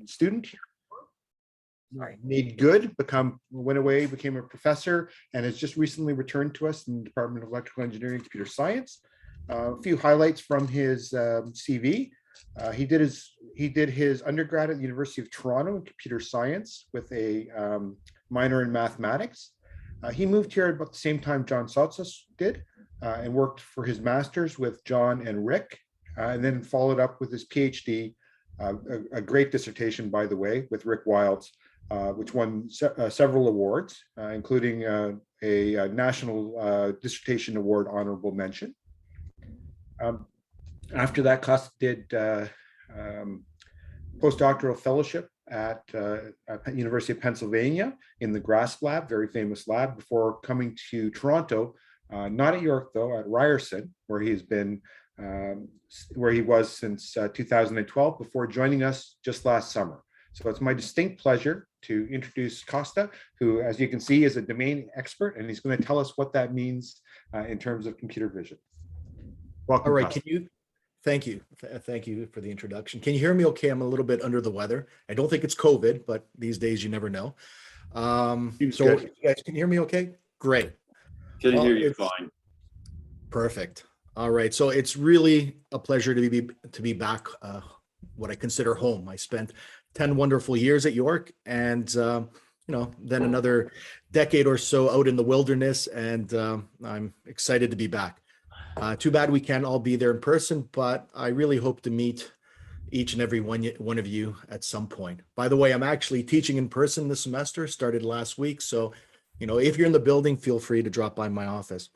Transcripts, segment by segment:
student, made good, went away, became a professor, and has just recently returned to us in the Department of Electrical Engineering and Computer Science. A few highlights from his CV. He did his undergrad at the University of Toronto in computer science with a minor in mathematics. He moved here about the same time John Sotsas did, and worked for his master's with John and Rick, and then followed up with his PhD, a great dissertation, by the way, with Rick Wilds, which won several awards, including a National Dissertation Award honorable mention. After that, Kosta did postdoctoral fellowship at University of Pennsylvania in the GRASP lab, very famous lab, before coming to Toronto, not at York though, at Ryerson, where he's been, where he was since 2012, before joining us just last summer. So it's my distinct pleasure to introduce Kosta, who, as you can see, is a domain expert, and he's going to tell us what that means in terms of computer vision. Welcome. All right, Kosta. Thank you for the introduction. Can you hear me okay? I'm a little bit under the weather. I don't think it's COVID, but these days you never know. So you guys can hear me okay? Great. Can hear you fine. Perfect. All right, so it's really a pleasure to be back, what I consider home. I spent 10 wonderful years at York, and then another decade or so out in the wilderness, and I'm excited to be back. Too bad we can't all be there in person, but I really hope to meet each and every one of you at some point. By the way, I'm actually teaching in person this semester, started last week. So, if you're in the building, feel free to drop by my office.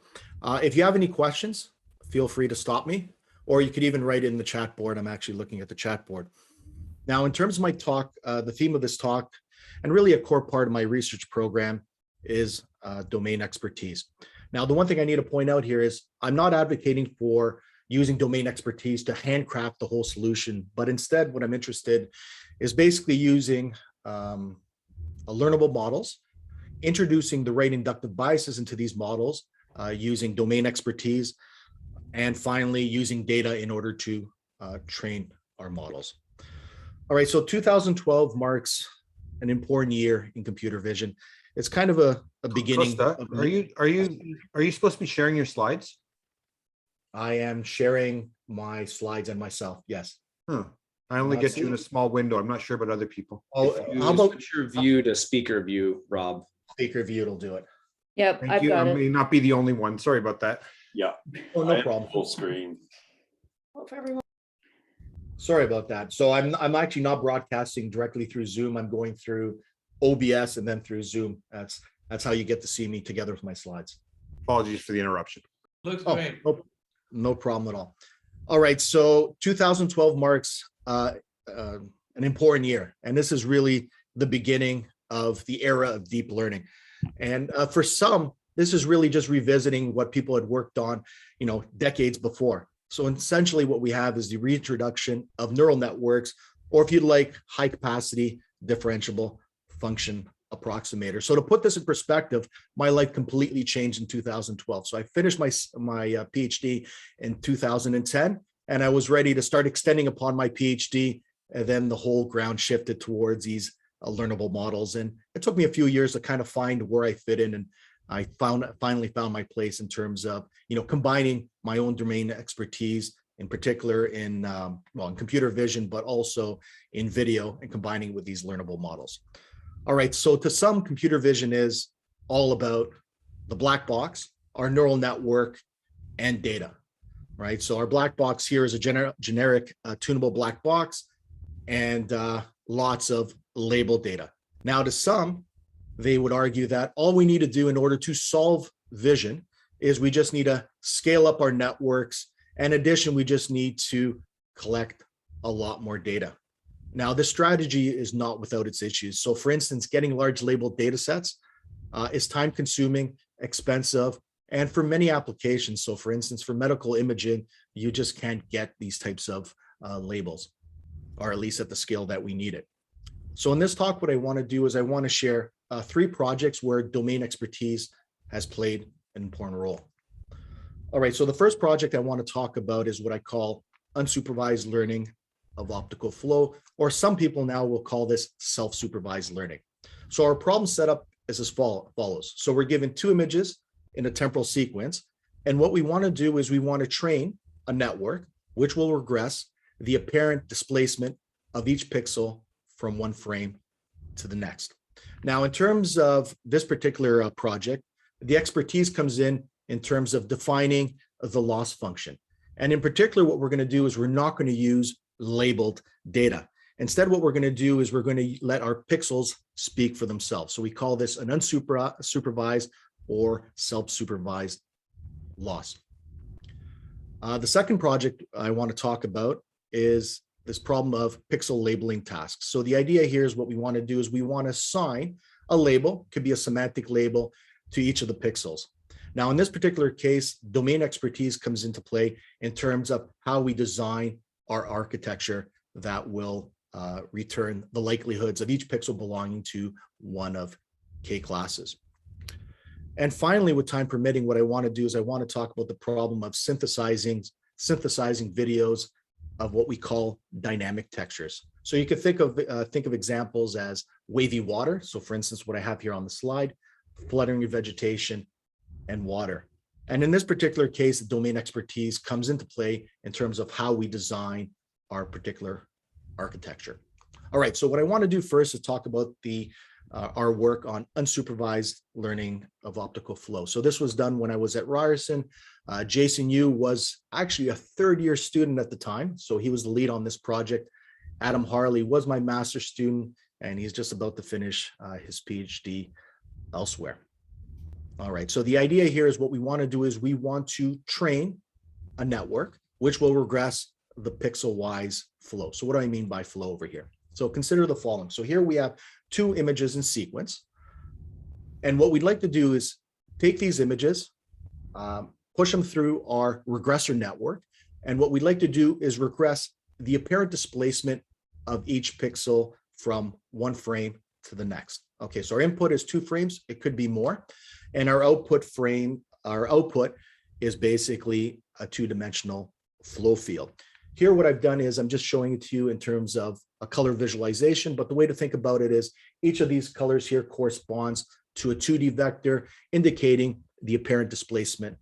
If you have any questions, feel free to stop me, or you could even write it in the chat board. I'm actually looking at the chat board. Now, in terms of my talk, the theme of this talk, and really a core part of my research program, is domain expertise. Now, the one thing I need to point out here is I'm not advocating for using domain expertise to handcraft the whole solution, but instead what I'm interested is basically using learnable models, introducing the right inductive biases into these models, using domain expertise, and finally using data in order to train our models. All right, so 2012 marks an important year in computer vision. It's kind of a beginning. Kosta, are you supposed to be sharing your slides? I am sharing my slides and myself. Yes. I only get you in a small window. I'm not sure about other people. Oh, how about switch your view to speaker view, Rob? Speaker view? It'll do it. Yep, Thank I've you. got I it. may not be the only one. Sorry about that. Yeah. Oh, no problem. Full screen. Well, for everyone. Sorry about that. So I'm actually not broadcasting directly through Zoom. I'm going through OBS and then through Zoom. That's how you get to see me together with my slides. Apologies for the interruption. Looks great. No problem at all. All right, so 2012 marks an important year, and this is really the beginning of the era of deep learning. And for some, this is really just revisiting what people had worked on, decades before. So essentially what we have is the reintroduction of neural networks, or if you'd like, high capacity differentiable function approximator. So to put this in perspective, my life completely changed in 2012. So I finished my PhD in 2010, and I was ready to start extending upon my PhD. And then the whole ground shifted towards these learnable models. And it took me a few years to kind of find where I fit in. And I finally found my place in terms of, combining my own domain expertise, in particular in computer vision, but also in video, and combining with these learnable models. All right, so to some, computer vision is all about the black box, our neural network, and data, right? So our black box here is a generic tunable black box, and lots of labeled data. Now, to some, they would argue that all we need to do in order to solve vision is we just need to scale up our networks. In addition, we just need to collect a lot more data. Now, this strategy is not without its issues. So for instance, getting large labeled data sets is time consuming, expensive, and for many applications. So for instance, for medical imaging, you just can't get these types of labels, or at least at the scale that we need it. So in this talk, what I want to do is I want to share 3 projects where domain expertise has played an important role. All right, so the first project I want to talk about is what I call unsupervised learning of optical flow, or some people now will call this self-supervised learning. So our problem setup is as follows. So we're given two images in a temporal sequence. And what we want to do is we want to train a network, which will regress the apparent displacement of each pixel from one frame to the next. Now, in terms of this particular project, the expertise comes in terms of defining the loss function. And in particular, what we're going to do is we're not going to use labeled data. Instead, what we're going to do is we're going to let our pixels speak for themselves. So we call this an unsupervised or self-supervised loss. The second project I want to talk about is this problem of pixel labeling tasks. So the idea here is what we want to do is we want to assign a label, could be a semantic label, to each of the pixels. Now, in this particular case, domain expertise comes into play in terms of how we design our architecture that will return the likelihoods of each pixel belonging to one of K classes. And finally, with time permitting, what I want to do is I want to talk about the problem of synthesizing videos of what we call dynamic textures. So you could think of examples as wavy water. So for instance, what I have here on the slide, fluttering of vegetation and water. And in this particular case, the domain expertise comes into play in terms of how we design our particular architecture. All right, so what I want to do first is talk about our work on unsupervised learning of optical flow. So this was done when I was at Ryerson. Jason Yu was actually a third-year student at the time, so he was the lead on this project. Adam Harley was my master's student, and he's just about to finish his PhD elsewhere. All right, so the idea here is what we want to do is we want to train a network which will regress the pixel-wise flow. So what do I mean by flow over here? So consider the following. So here we have two images in sequence. And what we'd like to do is take these images, push them through our regressor network. And what we'd like to do is regress the apparent displacement of each pixel from one frame to the next. Okay, so our input is 2 frames. It could be more. And our output is basically a 2-dimensional flow field. Here, what I've done is I'm just showing it to you in terms of a color visualization, but the way to think about it is each of these colors here corresponds to a 2D vector indicating the apparent displacement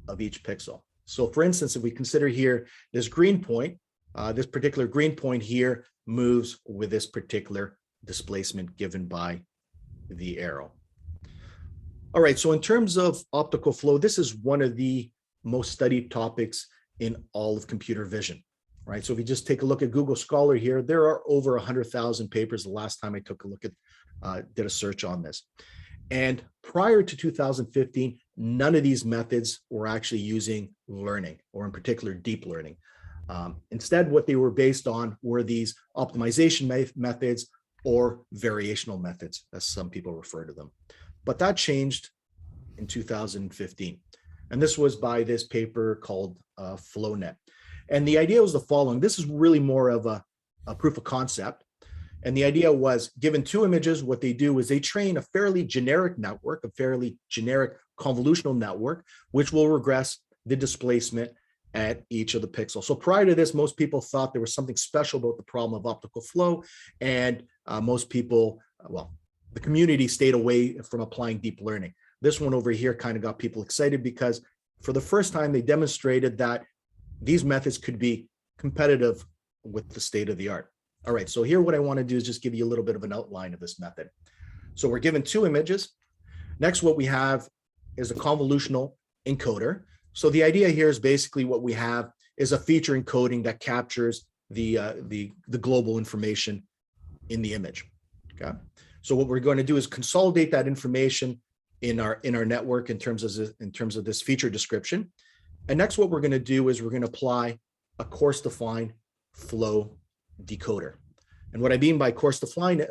of each pixel. So for instance, if we consider here this green point, this particular green point here moves with this particular displacement given by the arrow. All right, so in terms of optical flow, this is one of the most studied topics in all of computer vision. Right. So if you just take a look at Google Scholar here, there are over 100,000 papers the last time I took a look at, did a search on this. And prior to 2015, none of these methods were actually using learning, or in particular, deep learning. Instead, what they were based on were these optimization methods or variational methods, as some people refer to them. But that changed in 2015. And this was by this paper called FlowNet. And the idea was the following. This is really more of a proof of concept. And the idea was, given 2 images, what they do is they train a fairly generic network, a fairly generic convolutional network, which will regress the displacement at each of the pixels. So prior to this, most people thought there was something special about the problem of optical flow. And most people, well, the community stayed away from applying deep learning. This one over here kind of got people excited because for the first time, they demonstrated that these methods could be competitive with the state of the art. All right, so here what I want to do is just give you a little bit of an outline of this method. So we're given 2 images. Next, what we have is a convolutional encoder. So the idea here is basically what we have is a feature encoding that captures the global information in the image. Okay, so what we're going to do is consolidate that information in our network in terms of this feature description. And next, what we're going to do is we're going to apply a course-defined flow decoder. And what I mean by course-defined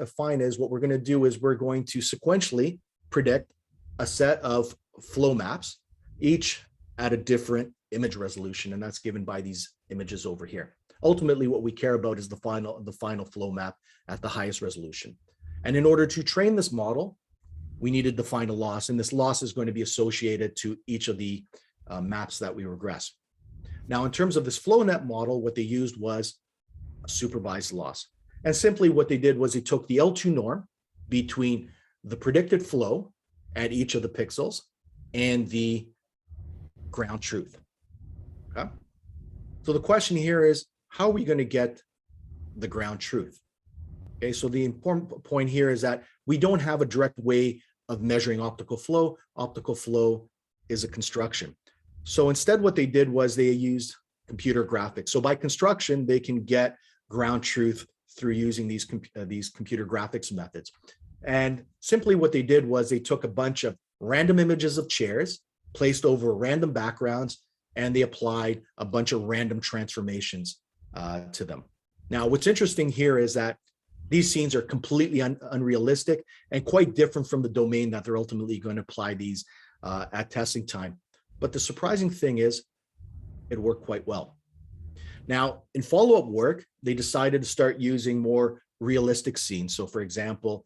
is what we're going to do is we're going to sequentially predict a set of flow maps, each at a different image resolution, and that's given by these images over here. Ultimately, what we care about is the final flow map at the highest resolution. And in order to train this model, we need to define a loss, and this loss is going to be associated to each of the maps that we regress. Now, in terms of this FlowNet model, what they used was supervised loss. And simply what they did was they took the L2 norm between the predicted flow at each of the pixels and the ground truth. Okay. So the question here is, how are we going to get the ground truth? Okay, so the important point here is that we don't have a direct way of measuring optical flow. Optical flow is a construction. So instead what they did was they used computer graphics. So by construction, they can get ground truth through using these computer graphics methods. And simply what they did was they took a bunch of random images of chairs, placed over random backgrounds, and they applied a bunch of random transformations to them. Now, what's interesting here is that these scenes are completely unrealistic and quite different from the domain that they're ultimately going to apply these at testing time. But the surprising thing is it worked quite well. Now, in follow-up work, they decided to start using more realistic scenes. So for example,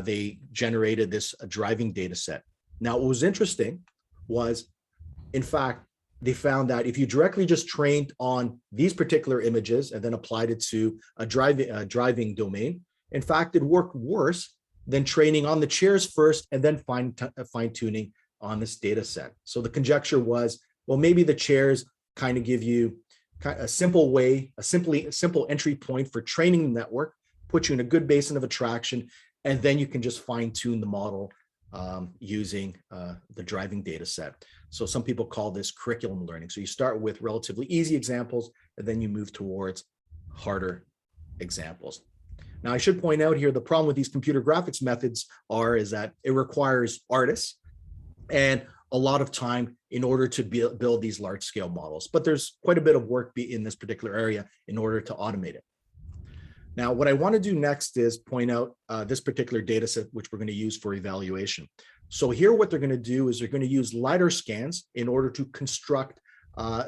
they generated this driving data set. Now, what was interesting was, in fact, they found that if you directly just trained on these particular images and then applied it to a driving domain, in fact, it worked worse than training on the chairs first and then fine-tuning on this data set. So the conjecture was, well, maybe the chairs kind of give you a simple way, a simple entry point for training the network, put you in a good basin of attraction, and then you can just fine-tune the model using the driving data set. So some people call this curriculum learning. So you start with relatively easy examples, and then you move towards harder examples. Now, I should point out here, the problem with these computer graphics methods is that it requires artists and a lot of time in order to build these large scale models. But there's quite a bit of work in this particular area in order to automate it. Now, what I want to do next is point out this particular data set, which we're going to use for evaluation. So here, what they're going to do is they're going to use LiDAR scans in order to construct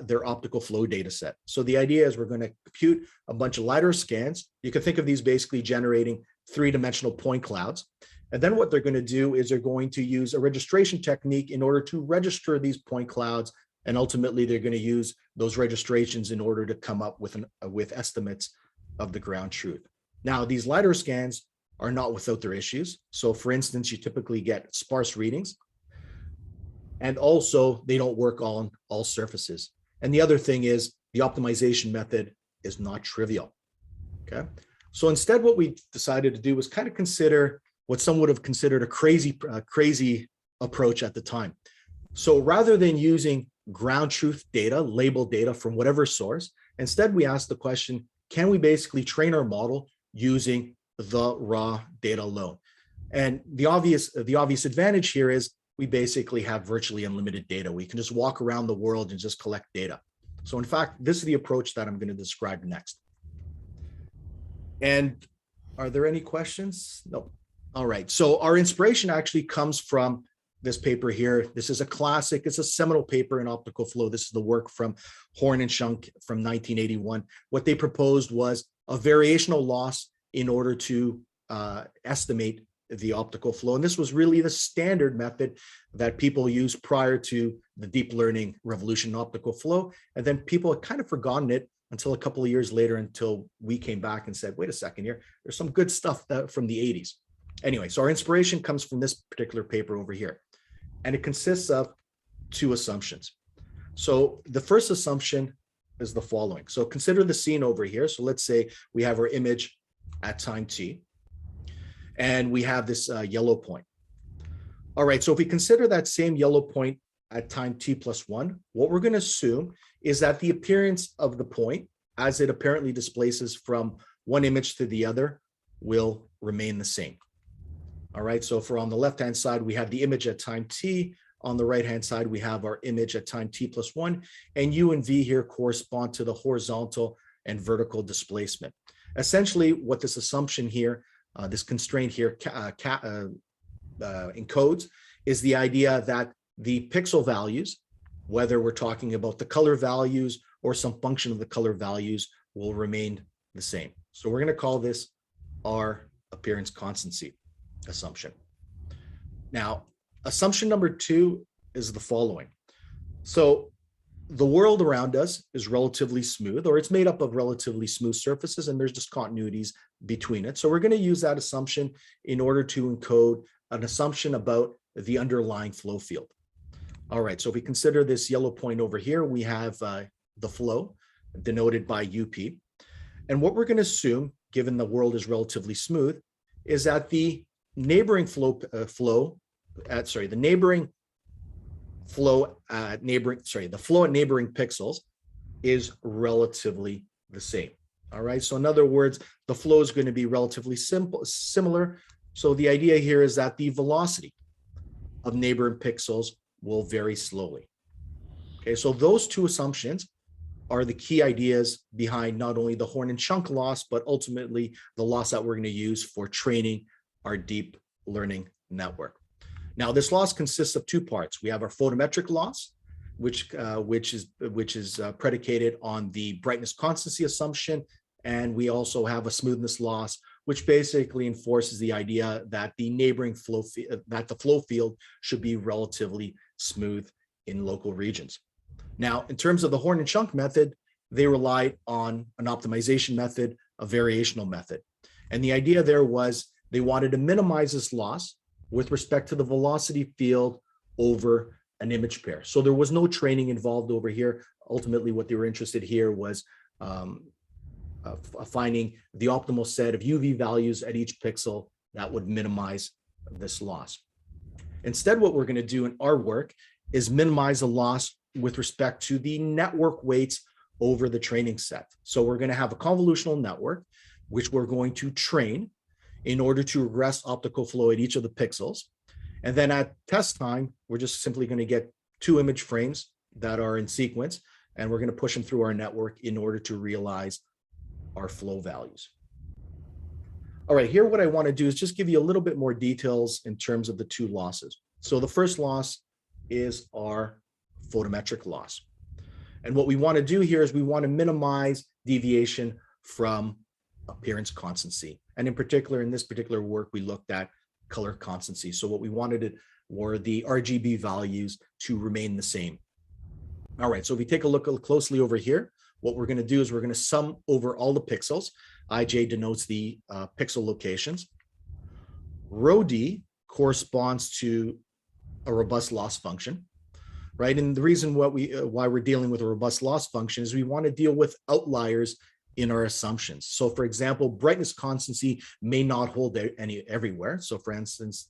their optical flow data set. So the idea is we're going to compute a bunch of LiDAR scans. You can think of these basically generating three-dimensional point clouds. And then what they're going to do is they're going to use a registration technique in order to register these point clouds. And ultimately, they're going to use those registrations in order to come up with estimates of the ground truth. Now, these LiDAR scans are not without their issues. So for instance, you typically get sparse readings. And also, they don't work on all surfaces. And the other thing is the optimization method is not trivial. Okay. So instead, what we decided to do was kind of consider what some would have considered a crazy approach at the time. So rather than using ground truth data, labeled data from whatever source, instead we asked the question, can we basically train our model using the raw data alone? And the obvious advantage here is we basically have virtually unlimited data. We can just walk around the world and just collect data. So in fact, this is the approach that I'm going to describe next. And are there any questions? No. All right. So our inspiration actually comes from this paper here. This is a classic. It's a seminal paper in optical flow. This is the work from Horn and Shunk from 1981. What they proposed was a variational loss in order to estimate the optical flow. And this was really the standard method that people used prior to the deep learning revolution in optical flow. And then people had kind of forgotten it until a couple of years later, until we came back and said, wait a second here, there's some good stuff from the 80s. Anyway, so our inspiration comes from this particular paper over here. And it consists of two assumptions. So the first assumption is the following. So consider the scene over here. So let's say we have our image at time t, and we have this yellow point. All right, so if we consider that same yellow point at time t plus 1, what we're going to assume is that the appearance of the point, as it apparently displaces from one image to the other, will remain the same. All right, so for on the left-hand side, we have the image at time t. On the right-hand side, we have our image at time t plus 1, and u and v here correspond to the horizontal and vertical displacement. Essentially, what this assumption here, this constraint here encodes is the idea that the pixel values, whether we're talking about the color values or some function of the color values, will remain the same. So we're going to call this our appearance constancy assumption. Now, assumption number 2 is the following. So the world around us is relatively smooth, or it's made up of relatively smooth surfaces, and there's just continuities between it. So we're going to use that assumption in order to encode an assumption about the underlying flow field. All right, so if we consider this yellow point over here, we have the flow denoted by UP. And what we're going to assume, given the world is relatively smooth, is that the neighboring flow at neighboring pixels is relatively the same. All right, so in other words, the flow is going to be relatively similar. So the idea here is that the velocity of neighboring pixels will vary slowly. Okay, so those two assumptions are the key ideas behind not only the Horn and Chunk loss, but ultimately the loss that we're going to use for training our deep learning network. Now, this loss consists of two parts. We have our photometric loss, which is predicated on the brightness constancy assumption, and we also have a smoothness loss, which basically enforces the idea that the neighboring flow field should be relatively smooth in local regions. Now, in terms of the Horn and Chunk method, they relied on an optimization method, a variational method. And the idea there was they wanted to minimize this loss with respect to the velocity field over an image pair. So there was no training involved over here. Ultimately, what they were interested here was finding the optimal set of UV values at each pixel that would minimize this loss. Instead, what we're going to do in our work is minimize the loss with respect to the network weights over the training set. So we're going to have a convolutional network, which we're going to train in order to regress optical flow at each of the pixels. And then at test time, we're just simply going to get 2 image frames that are in sequence, and we're going to push them through our network in order to realize our flow values. All right, here what I want to do is just give you a little bit more details in terms of the two losses. So the first loss is our photometric loss. And what we want to do here is we want to minimize deviation from appearance constancy. And in particular, in this particular work, we looked at color constancy. So what we wanted were the RGB values to remain the same. All right, so if we take a look closely over here, what we're going to do is we're going to sum over all the pixels. IJ denotes the pixel locations. Rho D corresponds to a robust loss function, right? And the reason why we're dealing with a robust loss function is we want to deal with outliers in our assumptions. So for example, brightness constancy may not hold everywhere. So for instance,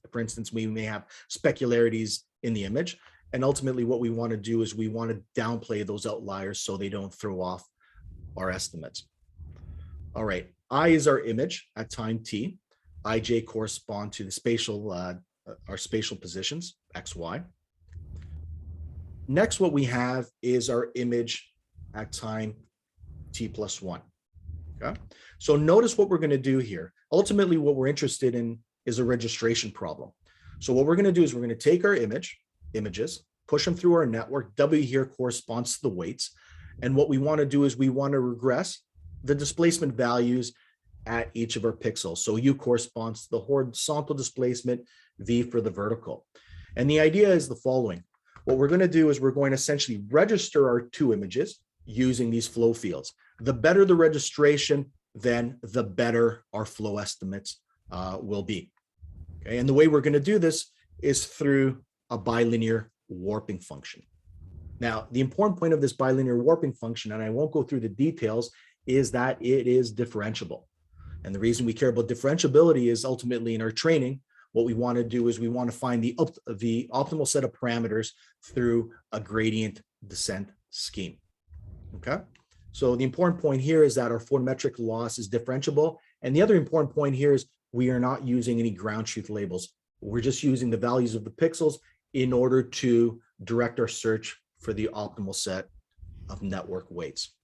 we may have specularities in the image. And ultimately what we want to do is we want to downplay those outliers so they don't throw off our estimates. All right, I is our image at time t. IJ correspond to the spatial, our spatial positions, x, y. Next, what we have is our image at time t+1. Okay, so notice what we're going to do here. Ultimately, what we're interested in is a registration problem. So what we're going to do is we're going to take our images, push them through our network. W here corresponds to the weights. And what we want to do is we want to regress the displacement values at each of our pixels. So U corresponds to the horizontal displacement, V for the vertical. And the idea is the following. What we're going to do is we're going to essentially register our two images using these flow fields. The better the registration, then the better our flow estimates will be. Okay? And the way we're going to do this is through a bilinear warping function. Now, the important point of this bilinear warping function, and I won't go through the details, is that it is differentiable. And the reason we care about differentiability is ultimately in our training, what we want to do is we want to find the optimal set of parameters through a gradient descent scheme. Okay, so the important point here is that our photometric loss is differentiable. And the other important point here is we are not using any ground truth labels. We're just using the values of the pixels in order to direct our search for the optimal set of network weights.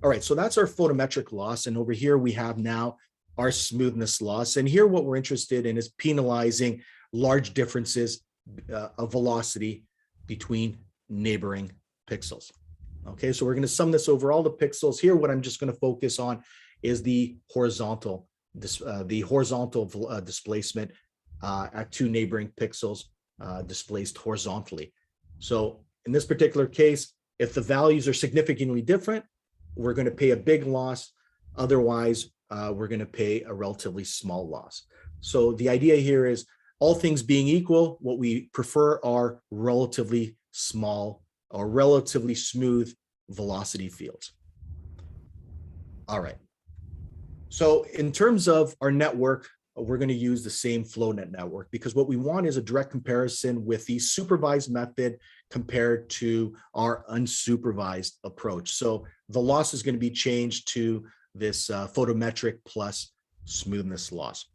All right, so that's our photometric loss. And over here, we have now our smoothness loss. And here, what we're interested in is penalizing large differences of velocity between neighboring pixels. Okay, so we're going to sum this over all the pixels. Here, what I'm just going to focus on is the horizontal displacement at two neighboring pixels displaced horizontally. So in this particular case, If the values are significantly different, we're going to pay a big loss. Otherwise, we're going to pay a relatively small loss. So the idea here is, all things being equal, what we prefer are relatively small or relatively smooth velocity fields. All right. So in terms of our network, we're going to use the same FlowNet network, because what we want is a direct comparison with the supervised method compared to our unsupervised approach. So the loss is going to be changed to this photometric plus smoothness loss.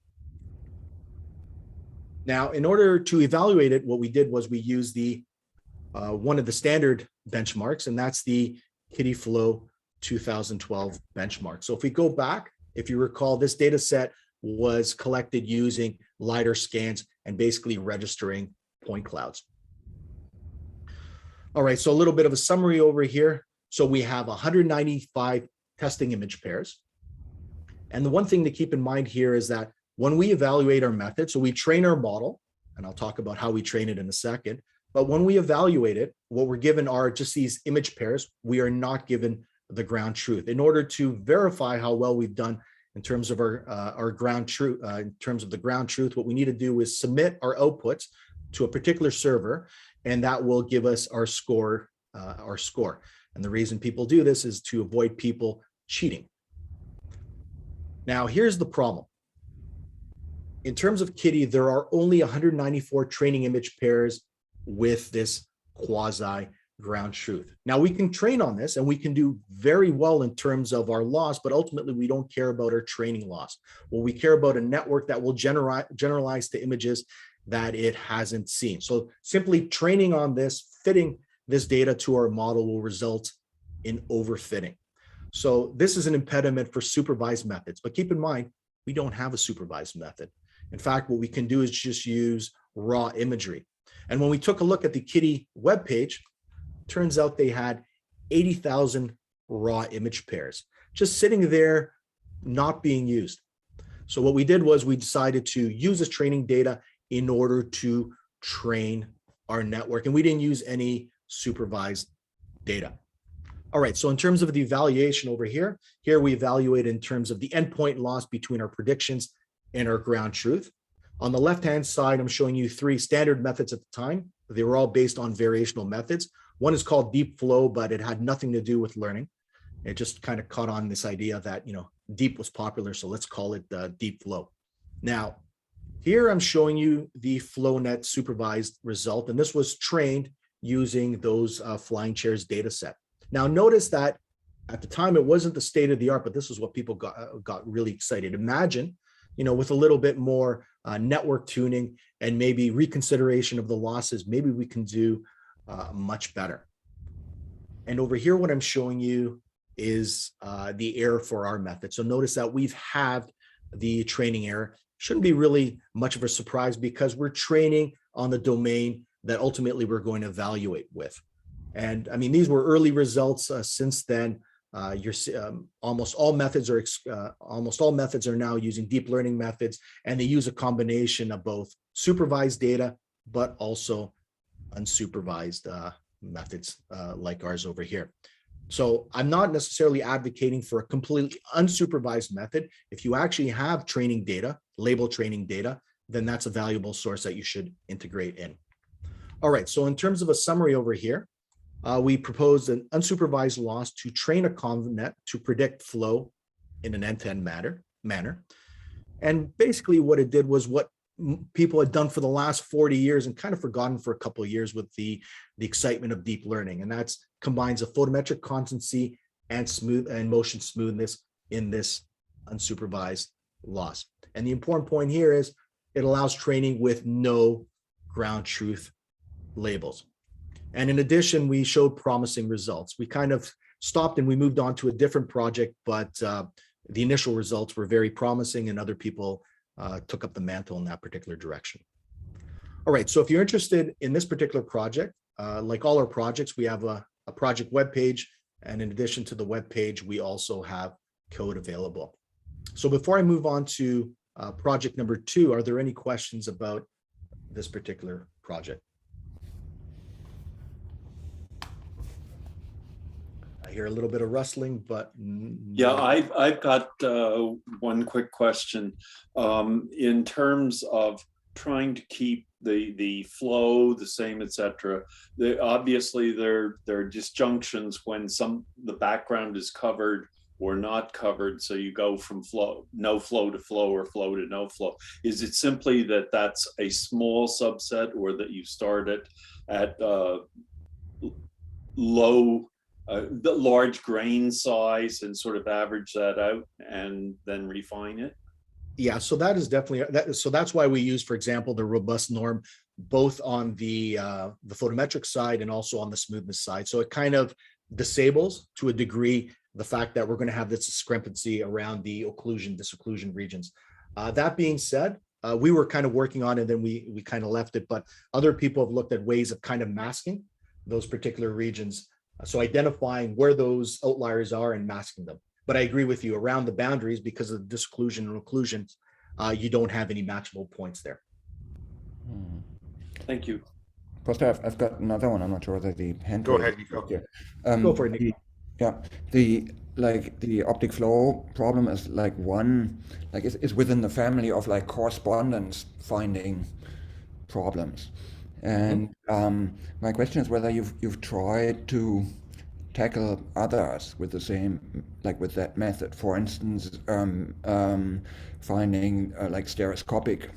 Now, in order to evaluate it, what we did was we used the one of the standard benchmarks, and that's the Kitty Flow 2012 benchmark. So if we go back, if you recall, this data set was collected using LiDAR scans and basically registering point clouds. All right, so a little bit of a summary over here. So we have 195 testing image pairs. And the one thing to keep in mind here is that when we evaluate our method, so we train our model, and I'll talk about how we train it in a second, but when we evaluate it, what we're given are just these image pairs. We are not given the ground truth. In order to verify how well we've done in terms of our ground truth, in terms of the ground truth, what we need to do is submit our outputs to a particular server, and that will give us our score. And the reason people do this is to avoid people cheating. Now, here's the problem. In terms of Kitty, there are only 194 training image pairs with this quasi ground truth. Now, we can train on this and we can do very well in terms of our loss, but ultimately we don't care about our training loss. Well, we care about a network that will generalize to images that it hasn't seen. So simply training on this, fitting this data to our model will result in overfitting. So this is an impediment for supervised methods, but keep in mind, we don't have a supervised method. In fact, what we can do is just use raw imagery. And when we took a look at the Kitty webpage, turns out they had 80,000 raw image pairs just sitting there, not being used. So what we did was we decided to use this training data in order to train our network, and we didn't use any supervised data. All right, so in terms of the evaluation over here, we evaluate in terms of the endpoint loss between our predictions and our ground truth. On the left-hand side, I'm showing you three standard methods at the time. They were all based on variational methods. One is called Deep Flow, but it had nothing to do with learning. It just kind of caught on this idea that, deep was popular, so let's call it Deep Flow. Now, here I'm showing you the FlowNet supervised result, and this was trained using those flying chairs data set. Now, notice that at the time, it wasn't the state of the art, but this is what people got really excited. Imagine, with a little bit more network tuning and maybe reconsideration of the losses, maybe we can do much better. And over here, what I'm showing you is the error for our method. So notice that we've halved the training error. Shouldn't be really much of a surprise because we're training on the domain that ultimately we're going to evaluate with. And I mean, these were early results. Since then, almost all methods are now using deep learning methods, and they use a combination of both supervised data, but also unsupervised methods like ours over here. So I'm not necessarily advocating for a completely unsupervised method. If you actually have training data, label training data, then that's a valuable source that you should integrate in. All right, so in terms of a summary over here, we proposed an unsupervised loss to train a convnet to predict flow in an end-to-end manner. And basically what it did was what people had done for the last 40 years and kind of forgotten for a couple of years with the excitement of deep learning. And that's combines a photometric constancy and motion smoothness in this unsupervised loss. And the important point here is it allows training with no ground truth labels. And in addition, we showed promising results. We kind of stopped and we moved on to a different project, but the initial results were very promising and other people took up the mantle in that particular direction. All right, so if you're interested in this particular project, like all our projects, we have a project webpage. And in addition to the webpage, we also have code available. So before I move on to project number 2, are there any questions about this particular project? I hear a little bit of rustling, but Yeah, I've got one quick question. In terms of trying to keep the flow the same, etc. Obviously there are disjunctions when the background is covered or not covered, so you go from no flow to flow or flow to no flow. Is it simply that that's a small subset, or that you start it at low, the large grain size and sort of average that out and then refine it? Yeah, so that is definitely so that's why we use, for example, the robust norm both on the photometric side and also on the smoothness side. So it kind of disables to a degree the fact that we're going to have this discrepancy around the occlusion disocclusion regions. That being said, we were kind of working on it, and then we kind of left it, but other people have looked at ways of kind of masking those particular regions. So identifying where those outliers are and masking them. But I agree with you, around the boundaries, because of disocclusion and occlusion, you don't have any matchable points there. Thank you. Kosta, I've got another one. I'm not sure whether the hand. Go ahead, Nico. Yeah. Go for it, Nico. The optic flow problem is like is within the family of like correspondence finding problems. And my question is whether you've tried to tackle others with the same, like with that method. For instance, finding like stereoscopic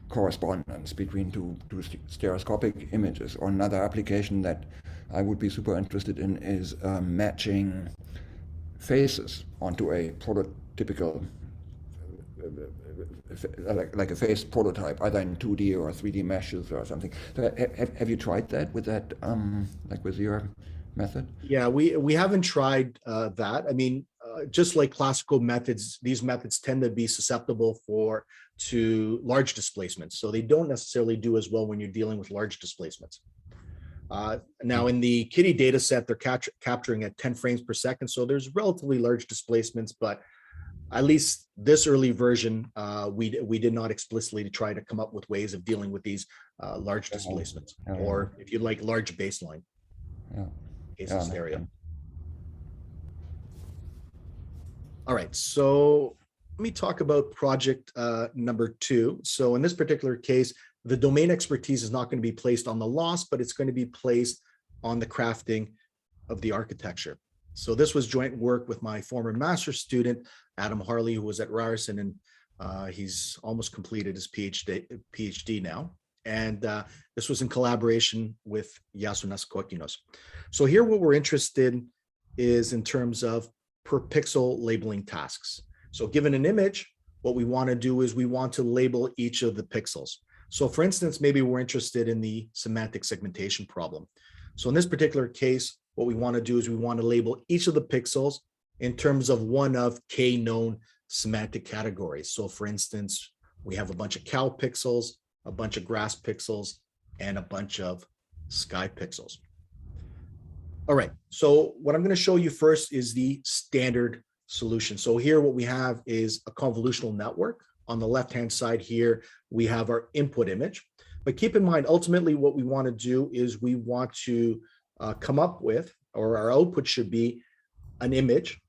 correspondence between two stereoscopic images. Or another application that I would be super interested in is matching faces onto a prototypical, like a face prototype, either in 2D or 3D meshes or something. So have you tried that with that, like with your method? Yeah, we haven't tried that. I mean, just like classical methods, these methods tend to be susceptible to large displacements. So they don't necessarily do as well when you're dealing with large displacements. Now in the Kitty data set, they're capturing at 10 frames per second. So there's relatively large displacements, but at least this early version, we did not explicitly try to come up with ways of dealing with these large displacements, or if you like, large baseline cases stereo. All right, so let me talk about project number 2. So in this particular case, the domain expertise is not going to be placed on the loss, but it's going to be placed on the crafting of the architecture. So this was joint work with my former master's student, Adam Harley, who was at Ryerson, and he's almost completed his PhD now. And this was in collaboration with Yasunas Kokinos. So here what we're interested in is in terms of per pixel labeling tasks. So given an image, what we want to do is we want to label each of the pixels. So for instance, maybe we're interested in the semantic segmentation problem. So in this particular case, what we want to do is we want to label each of the pixels in terms of one of k known semantic categories. So for instance, we have a bunch of cow pixels, a bunch of grass pixels, and a bunch of sky pixels. All right, so what I'm going to show you first is the standard solution. So here what we have is a convolutional network. On the left-hand side here, we have our input image. But keep in mind, ultimately what we want to do is we want to come up with, or our output should be, an image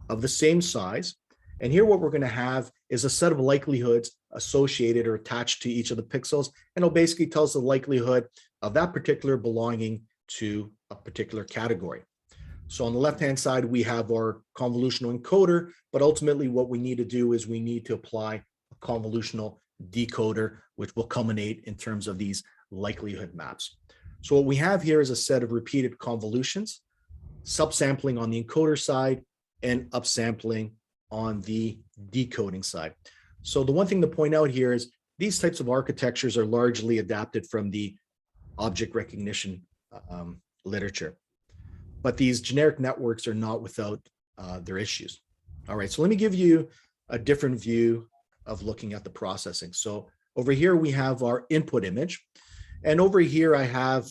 of the same size. And here what we're going to have is a set of likelihoods associated or attached to each of the pixels. And it'll basically tell us the likelihood of that particular belonging to a particular category. So on the left-hand side, we have our convolutional encoder, but ultimately what we need to do is we need to apply a convolutional decoder, which will culminate in terms of these likelihood maps. So what we have here is a set of repeated convolutions, subsampling on the encoder side and upsampling on the decoding side. So the one thing to point out here is these types of architectures are largely adapted from the object recognition literature. But these generic networks are not without their issues. All right, so let me give you a different view of looking at the processing. So over here, we have our input image. And over here, I have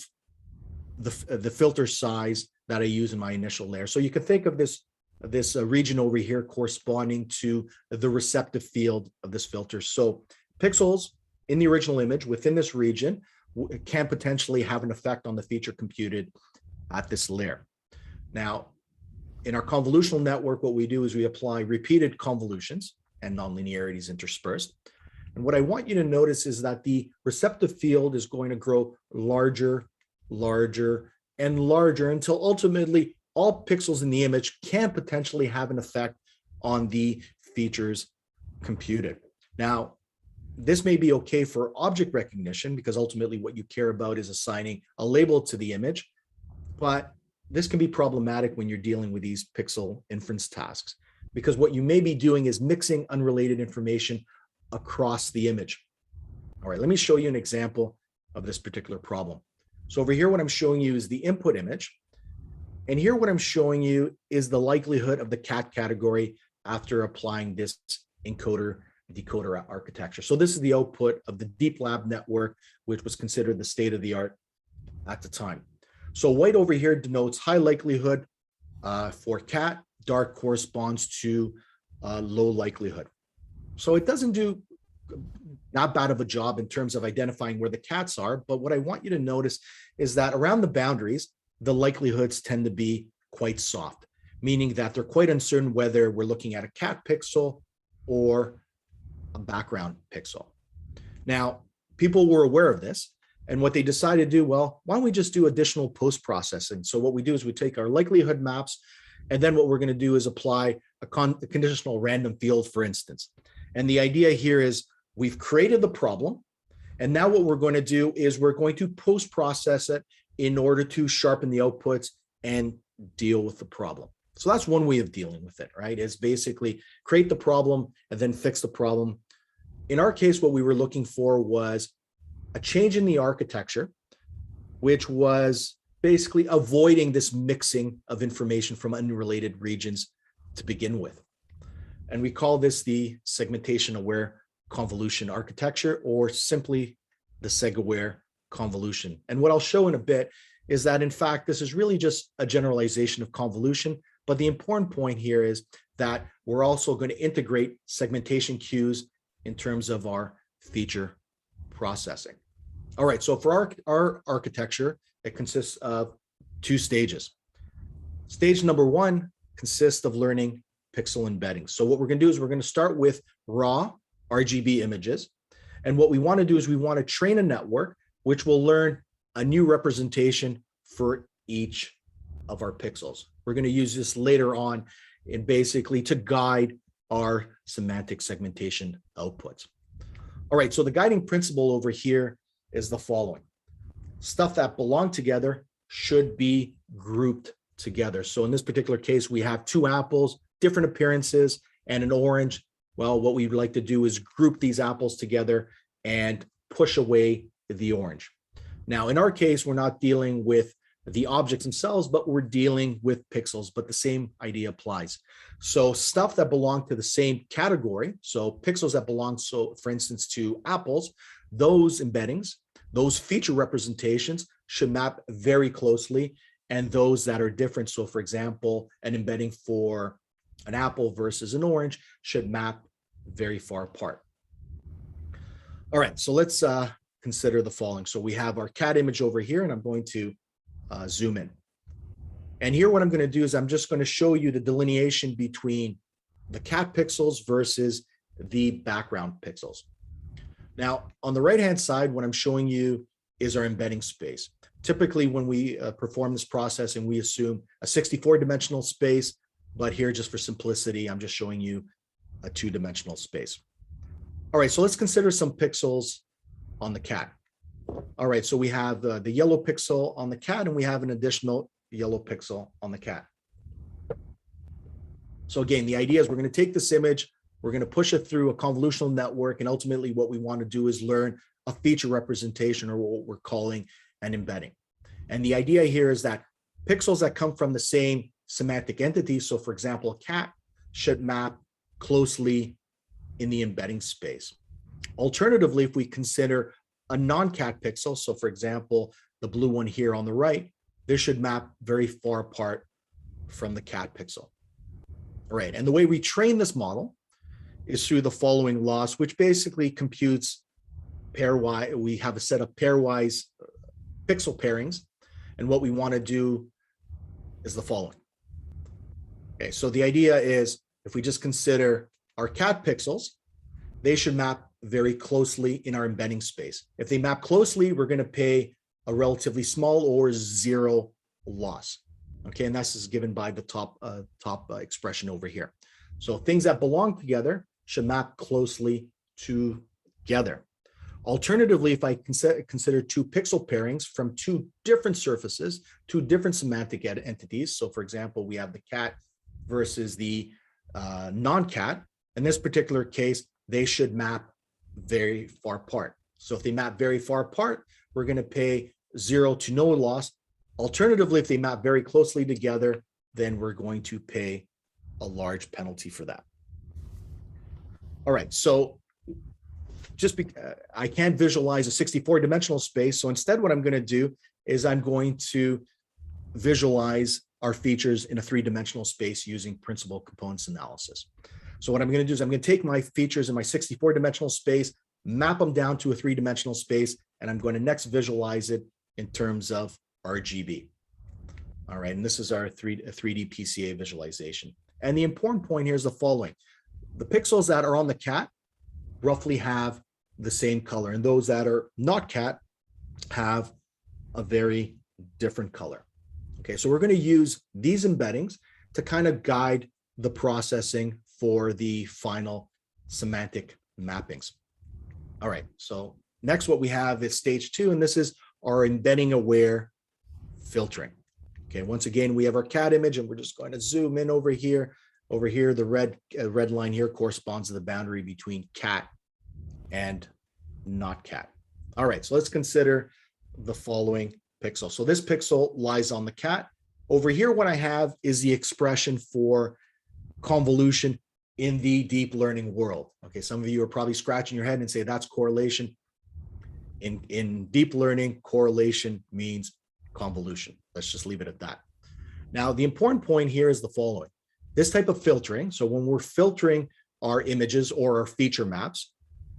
the filter size that I use in my initial layer. So you can think of this region over here corresponding to the receptive field of this filter. So pixels in the original image within this region can potentially have an effect on the feature computed at this layer. Now, in our convolutional network, what we do is we apply repeated convolutions and nonlinearities interspersed. And what I want you to notice is that the receptive field is going to grow larger, larger, and larger until ultimately all pixels in the image can potentially have an effect on the features computed. Now, this may be okay for object recognition because ultimately what you care about is assigning a label to the image, but this can be problematic when you're dealing with these pixel inference tasks, because what you may be doing is mixing unrelated information across the image. All right, let me show you an example of this particular problem. So over here, what I'm showing you is the input image. And here, what I'm showing you is the likelihood of the cat category after applying this encoder decoder architecture. So this is the output of the deep lab network, which was considered the state of the art at the time. So white over here denotes high likelihood for cat, dark corresponds to low likelihood. So it doesn't do not bad of a job in terms of identifying where the cats are, but what I want you to notice is that around the boundaries, the likelihoods tend to be quite soft, meaning that they're quite uncertain whether we're looking at a cat pixel or a background pixel. Now, people were aware of this, and what they decided to do, well, why don't we just do additional post-processing? So what we do is we take our likelihood maps, and then what we're going to do is apply a conditional random field, for instance. And the idea here is we've created the problem, and now what we're going to do is we're going to post-process it in order to sharpen the outputs and deal with the problem. So that's one way of dealing with it, right? Is basically create the problem and then fix the problem. In our case, what we were looking for was a change in the architecture, which was basically avoiding this mixing of information from unrelated regions to begin with. And we call this the segmentation aware convolution architecture, or simply the seg-aware convolution. And what I'll show in a bit is that, in fact, this is really just a generalization of convolution. But the important point here is that we're also going to integrate segmentation cues in terms of our feature processing. All right, so for our architecture, it consists of two stages. Stage number one consists of learning pixel embeddings. So what we're going to do is we're going to start with raw RGB images. And what we want to do is we want to train a network which will learn a new representation for each of our pixels. We're going to use this later on in basically to guide our semantic segmentation outputs. All right, so the guiding principle over here is the following. Stuff that belong together should be grouped together. So in this particular case, we have two apples, different appearances, and an orange. Well, what we'd like to do is group these apples together and push away the orange. Now, in our case, we're not dealing with the objects themselves, but we're dealing with pixels, but the same idea applies. So stuff that belong to the same category, so pixels that belong, so for instance, to apples, those embeddings, those feature representations should map very closely, and those that are different, so for example, an embedding for an apple versus an orange should map very far apart. All right, so let's consider the following. So we have our cat image over here, and I'm going to zoom in. And here what I'm going to do is I'm just going to show you the delineation between the cat pixels versus the background pixels. Now, on the right-hand side, what I'm showing you is our embedding space. Typically, when we perform this processing, we assume a 64-dimensional space, but here, just for simplicity, I'm just showing you a 2-dimensional space. All right, so let's consider some pixels on the cat. All right, so we have the yellow pixel on the cat, and we have an additional yellow pixel on the cat. So again, the idea is we're going to take this image, we're going to push it through a convolutional network, and ultimately what we want to do is learn a feature representation, or what we're calling an embedding. And the idea here is that pixels that come from the same semantic entity, so for example, a cat, should map closely in the embedding space. Alternatively, if we consider a non-cat pixel, so for example, the blue one here on the right, this should map very far apart from the cat pixel. All right, and the way we train this model is through the following loss, which basically computes pairwise. We have a set of pairwise pixel pairings, and what we want to do is the following. Okay, so the idea is if we just consider our cat pixels, they should map very closely in our embedding space. If they map closely, we're going to pay a relatively small or zero loss. Okay, and this is given by the top expression over here. So things that belong together should map closely together. Alternatively, if I consider two pixel pairings from two different surfaces, two different semantic entities. So for example, we have the cat versus the non-cat. In this particular case, they should map very far apart. So if they map very far apart, we're going to pay 0 to no loss. Alternatively, if they map very closely together, then we're going to pay a large penalty for that. All right, so I can't visualize a 64-dimensional space. So instead, what I'm going to do is I'm going to visualize our features in a 3-dimensional space using principal components analysis. So what I'm going to do is I'm going to take my features in my 64-dimensional space, map them down to a 3-dimensional space, and I'm going to next visualize it in terms of RGB. All right, and this is our 3D PCA visualization. And the important point here is the following. The pixels that are on the cat roughly have the same color, and those that are not cat have a very different color. Okay, so we're going to use these embeddings to kind of guide the processing for the final semantic mappings. All right, so next what we have is stage 2, and this is our embedding aware filtering. Okay, once again, we have our cat image, and we're just going to zoom in over here. Over here, the red line here corresponds to the boundary between cat and not cat. All right, so let's consider the following pixel. So this pixel lies on the cat. Over here, what I have is the expression for convolution in the deep learning world. Okay, some of you are probably scratching your head and say that's correlation. In deep learning, correlation means convolution. Let's just leave it at that. Now, the important point here is the following. This type of filtering, so when we're filtering our images or our feature maps,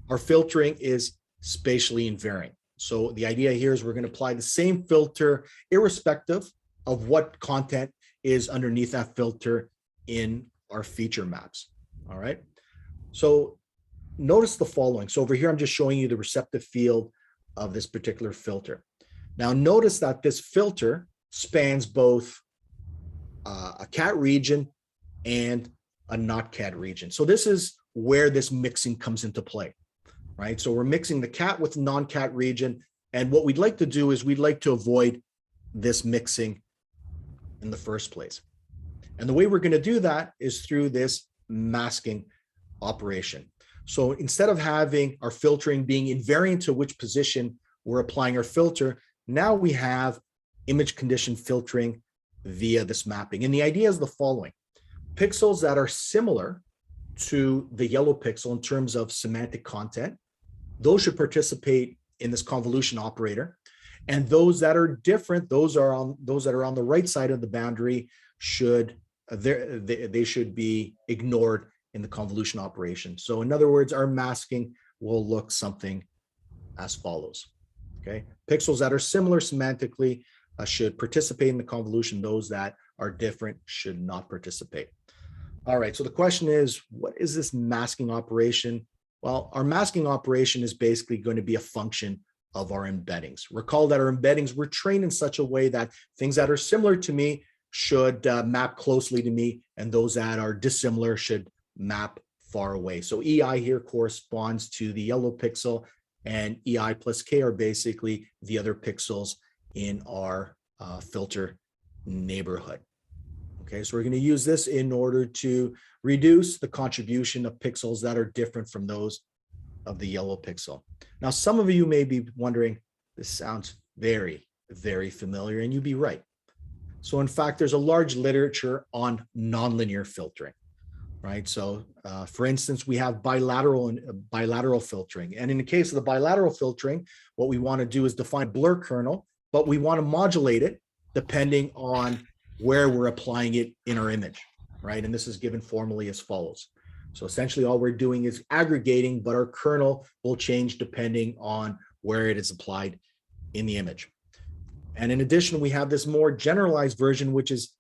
our filtering is spatially invariant. So the idea here is we're going to apply the same filter irrespective of what content is underneath that filter in our feature maps. All right. So notice the following. So over here, I'm just showing you the receptive field of this particular filter. Now notice that this filter spans both a cat region and a not cat region. So this is where this mixing comes into play, right? So we're mixing the cat with non-cat region. And what we'd like to do is we'd like to avoid this mixing in the first place. And the way we're going to do that is through this masking operation. So instead of having our filtering being invariant to which position we're applying our filter, now we have image condition filtering via this mapping. And the idea is the following. Pixels that are similar to the yellow pixel in terms of semantic content, those should participate in this convolution operator. And those that are different, those that are on the right side of the boundary should they should be ignored in the convolution operation. So in other words, our masking will look something as follows. Okay, pixels that are similar semantically should participate in the convolution. Those that are different should not participate. All right, so the question is, what is this masking operation? Well, our masking operation is basically going to be a function of our embeddings. Recall that our embeddings were trained in such a way that things that are similar to me should map closely to me, and those that are dissimilar should map far away. So EI here corresponds to the yellow pixel, and EI plus K are basically the other pixels in our filter neighborhood. Okay, so we're going to use this in order to reduce the contribution of pixels that are different from those of the yellow pixel. Now, some of you may be wondering, this sounds very, very familiar, and you'd be right. So in fact, there's a large literature on nonlinear filtering, right? So for instance, we have bilateral filtering. And in the case of the bilateral filtering, what we want to do is define blur kernel, but we want to modulate it depending on where we're applying it in our image, right? And this is given formally as follows. So essentially all we're doing is aggregating, but our kernel will change depending on where it is applied in the image. And in addition, we have this more generalized version, which is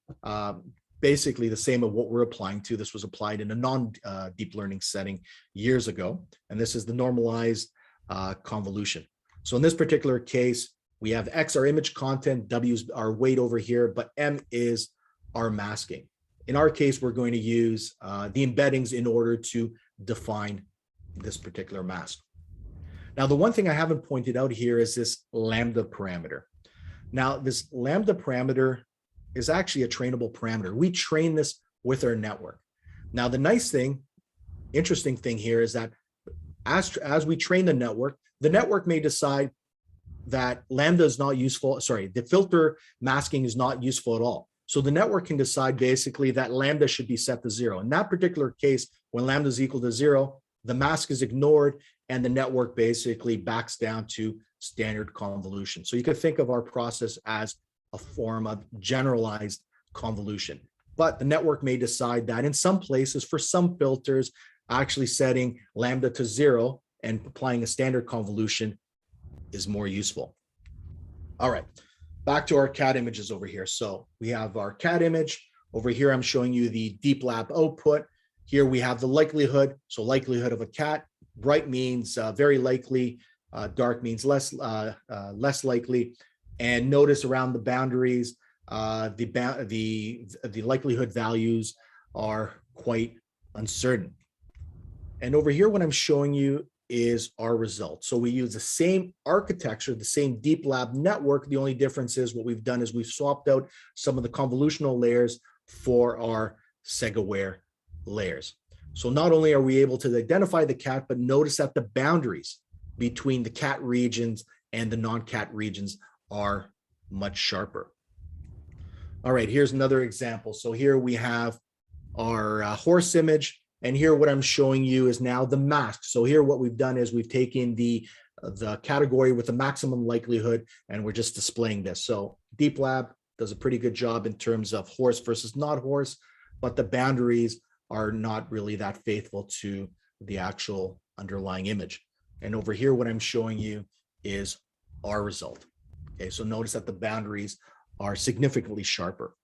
basically the same of what we're applying to. This was applied in a non-deep learning setting years ago, and this is the normalized convolution. So in this particular case, we have X, our image content, W is our weight over here, but M is our masking. In our case, we're going to use the embeddings in order to define this particular mask. Now, the one thing I haven't pointed out here is this lambda parameter. Now, this lambda parameter is actually a trainable parameter. We train this with our network. Now, the nice thing, interesting thing here is that as we train the network may decide that lambda is not useful. Sorry, the filter masking is not useful at all. So the network can decide basically that lambda should be set to 0. In that particular case, when lambda is equal to 0, the mask is ignored and the network basically backs down to standard convolution. So you could think of our process as a form of generalized convolution. But the network may decide that in some places, for some filters, actually setting lambda to 0 and applying a standard convolution is more useful. All right, back to our CAD images over here. So we have our CAD image. Over here, I'm showing you the deep lab output. Here we have the likelihood. So likelihood of a cat. Bright means very likely. Dark means less likely. And notice around the boundaries, the likelihood values are quite uncertain. And over here, what I'm showing you is our result. So we use the same architecture, the same deep lab network. The only difference is what we've done is we've swapped out some of the convolutional layers for our seg-aware layers. So not only are we able to identify the cat, but notice that the boundaries between the cat regions and the non-cat regions are much sharper. All right, here's another example. So here we have our horse image, and here what I'm showing you is now the mask. So here what we've done is we've taken the category with the maximum likelihood, and we're just displaying this. So Deep Lab does a pretty good job in terms of horse versus not horse, but the boundaries are not really that faithful to the actual underlying image. And over here, what I'm showing you is our result. Okay, so notice that the boundaries are significantly sharper.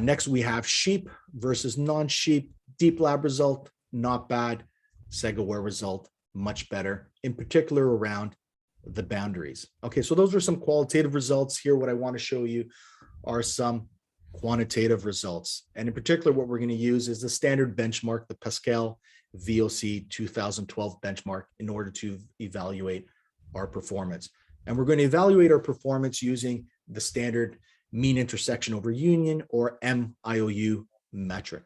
Next, we have sheep versus non-sheep. Deep Lab result, not bad. seg-aware result, much better, in particular around the boundaries. Okay, so those are some qualitative results. Here, what I want to show you are some quantitative results. And in particular, what we're going to use is the standard benchmark, the Pascal VOC 2012 benchmark, in order to evaluate our performance. And we're going to evaluate our performance using the standard mean intersection over union, or MIOU metric.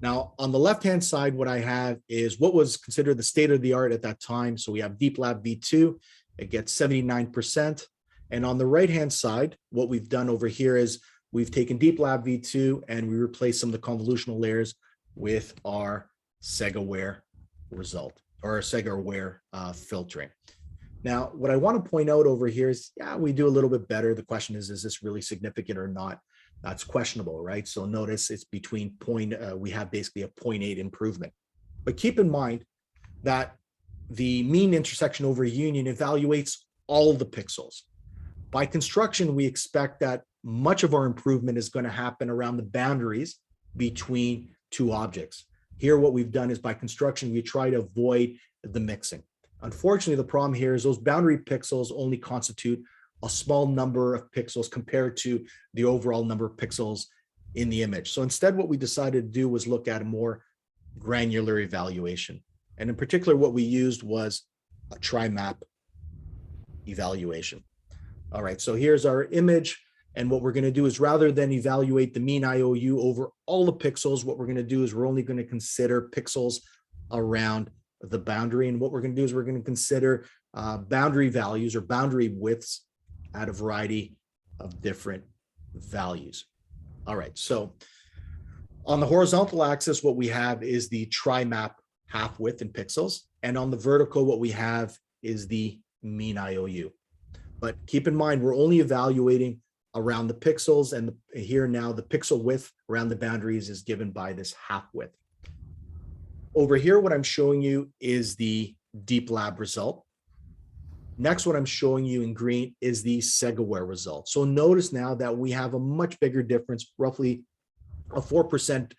Now, on the left-hand side, what I have is what was considered the state of the art at that time. So we have Deep Lab V2, it gets 79%. And on the right-hand side, what we've done over here is we've taken Deep Lab V2 and we replaced some of the convolutional layers with our seg-aware result, or seg-aware filtering. Now, what I want to point out over here is, yeah, we do a little bit better. The question is this really significant or not? That's questionable, right? So notice it's between we have basically a 0.8 improvement. But keep in mind that the mean intersection over union evaluates all the pixels. By construction, we expect that much of our improvement is going to happen around the boundaries between two objects. Here, what we've done is by construction, we try to avoid the mixing. Unfortunately, the problem here is those boundary pixels only constitute a small number of pixels compared to the overall number of pixels in the image. So instead, what we decided to do was look at a more granular evaluation. And in particular, what we used was a tri-map evaluation. All right, so here's our image. And what we're going to do is, rather than evaluate the mean IOU over all the pixels, what we're going to do is we're only going to consider pixels around the boundary. And what we're going to do is we're going to consider boundary values or boundary widths at a variety of different values. All right, so on the horizontal axis, what we have is the tri-map half width in pixels. And on the vertical, what we have is the mean IOU. But keep in mind, we're only evaluating around the pixels, and here now the pixel width around the boundaries is given by this half width. Over here, what I'm showing you is the Deep Lab result. Next, what I'm showing you in green is the SegaWare result. So notice now that we have a much bigger difference, roughly a 4%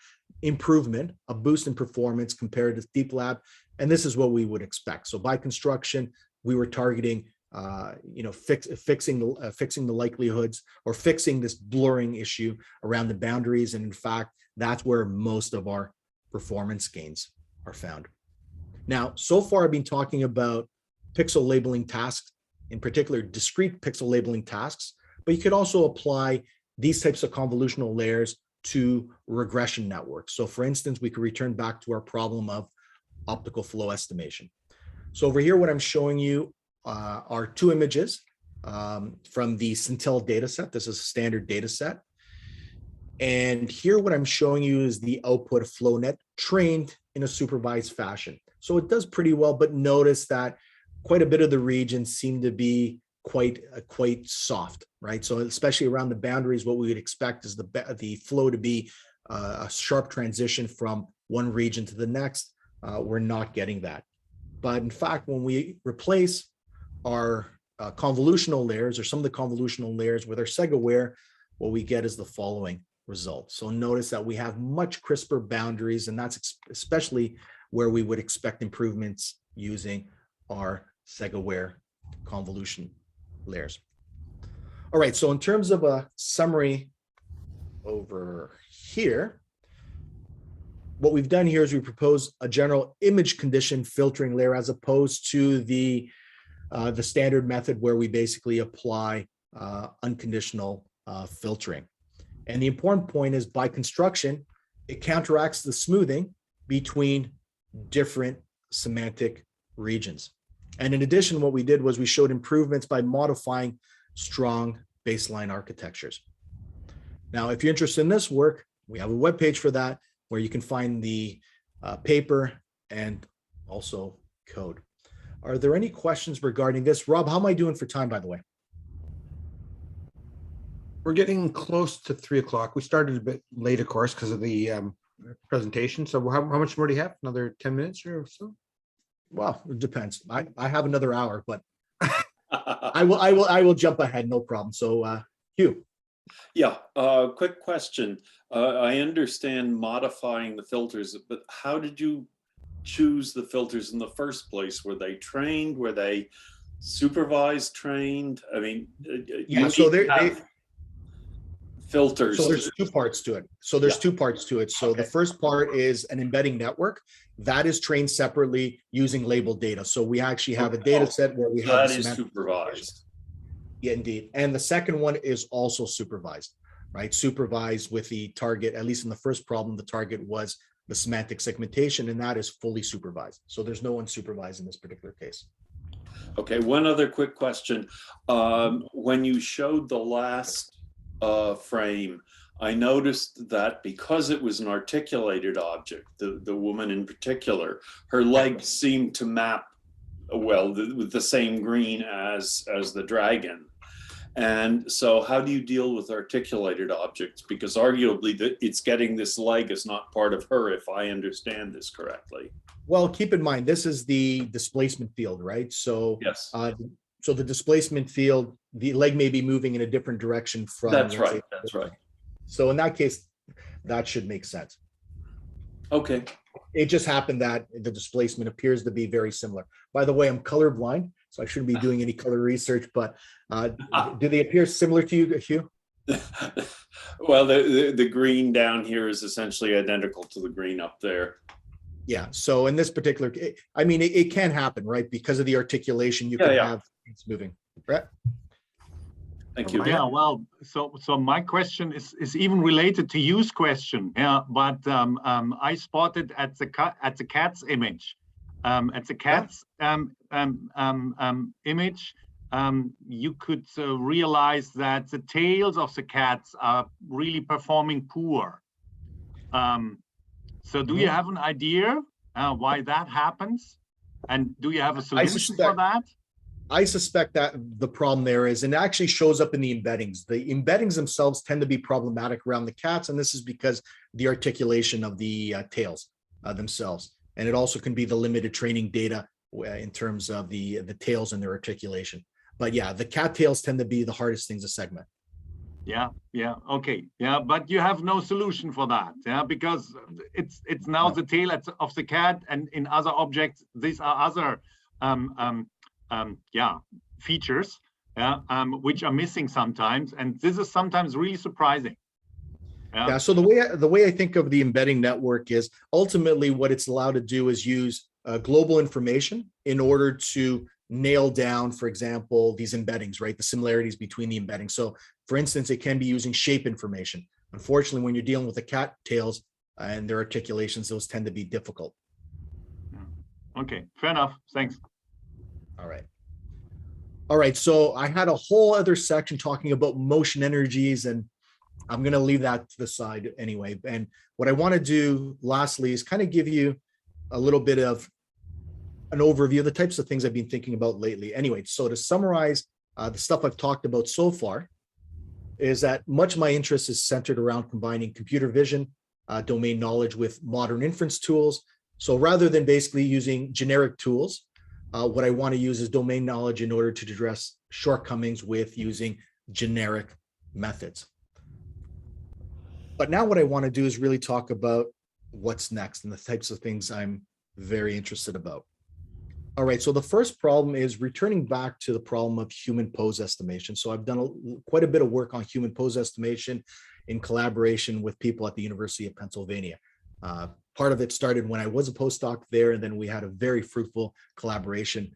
improvement, a boost in performance compared to Deep Lab. And this is what we would expect. So by construction, we were targeting, fixing the likelihoods or fixing this blurring issue around the boundaries. And in fact, that's where most of our performance gains are found. Now, so far I've been talking about pixel labeling tasks, in particular discrete pixel labeling tasks, but you could also apply these types of convolutional layers to regression networks. So for instance, we could return back to our problem of optical flow estimation. So over here, what I'm showing you are two images from the Scintilla data set. This is a standard data set. And here, what I'm showing you is the output of FlowNet trained in a supervised fashion. So it does pretty well, but notice that quite a bit of the regions seem to be quite soft, right? So especially around the boundaries, what we would expect is the flow to be a sharp transition from one region to the next. We're not getting that. But in fact, when we replace our convolutional layers or some of the convolutional layers with our SegaWare, what we get is the following result. So notice that we have much crisper boundaries, and that's especially where we would expect improvements using our SegaWare convolution layers. All right, so in terms of a summary over here, what we've done here is we propose a general image condition filtering layer as opposed to the standard method where we basically apply unconditional filtering. And the important point is by construction, it counteracts the smoothing between different semantic regions. And in addition, what we did was we showed improvements by modifying strong baseline architectures. Now, if you're interested in this work, we have a webpage for that where you can find the paper and also code. Are there any questions regarding this? Rob, how am I doing for time, by the way? We're getting close to 3 o'clock. We started a bit late, of course, because of the presentation. So how much more do you have? Another 10 minutes or so? Well, it depends. I have another hour, but I will jump ahead, no problem. So Hugh. Yeah, quick question. I understand modifying the filters, but how did you choose the filters in the first place? Were they trained? Were they supervised, trained? I mean, yeah, so filters. So there's two parts to it. So Okay. The first part is an embedding network that is trained separately using labeled data. So we actually have a data set where we have that is supervised. Yeah, indeed. And the second one is also supervised, right? Supervised with the target, at least in the first problem, the target was the semantic segmentation, and that is fully supervised. So there's no unsupervised in this particular case. Okay, one other quick question. When you showed the last frame, I noticed that because it was an articulated object, the woman in particular, her legs seemed to map well with the same green as the dragon. And so how do you deal with articulated objects? Because arguably it's getting this leg is not part of her, if I understand this correctly. Well, keep in mind, this is the displacement field, right? So yes. So the displacement field, the leg may be moving in a different direction from. That's right. That's right. So in that case, that should make sense. Okay. It just happened that the displacement appears to be very similar. By the way, I'm colorblind, so I shouldn't be doing any color research, but do they appear similar to you, Hugh? Well, the green down here is essentially identical to the green up there. Yeah. So in this particular, I mean, it can happen, right? Because of the articulation, you can have things moving. Right? Thank you. Yeah, well, so my question is even related to Hugh's question. Yeah, but I spotted at the cat's image, image, you could realize that the tails of the cats are really performing poor. So do you have an idea why that happens? And do you have a solution for that? I suspect that the problem there is, and it actually shows up in the embeddings. The embeddings themselves tend to be problematic around the cats, and this is because the articulation of the tails themselves. And it also can be the limited training data in terms of the tails and their articulation. But yeah, the cattails tend to be the hardest things to segment. Yeah, yeah, okay, yeah, but you have no solution for that, yeah, because it's now the tail of the cat, and in other objects, these are other yeah, features, yeah, which are missing sometimes, and this is sometimes really surprising. Yeah. So the way I think of the embedding network is ultimately what it's allowed to do is use global information in order to nail down, for example, these embeddings, right? The similarities between the embeddings. So for instance, it can be using shape information. Unfortunately, when you're dealing with the cat tails and their articulations, those tend to be difficult. Okay, fair enough. Thanks. All right. All right. So I had a whole other section talking about motion energies, and I'm going to leave that to the side anyway. And what I want to do lastly is kind of give you a little bit of an overview of the types of things I've been thinking about lately. Anyway, so to summarize the stuff I've talked about so far is that much of my interest is centered around combining computer vision, domain knowledge with modern inference tools. So rather than basically using generic tools, what I want to use is domain knowledge in order to address shortcomings with using generic methods. But now what I want to do is really talk about what's next and the types of things I'm very interested about. All right, so the first problem is returning back to the problem of human pose estimation. So I've done quite a bit of work on human pose estimation in collaboration with people at the University of Pennsylvania. Part of it started when I was a postdoc there, and then we had a very fruitful collaboration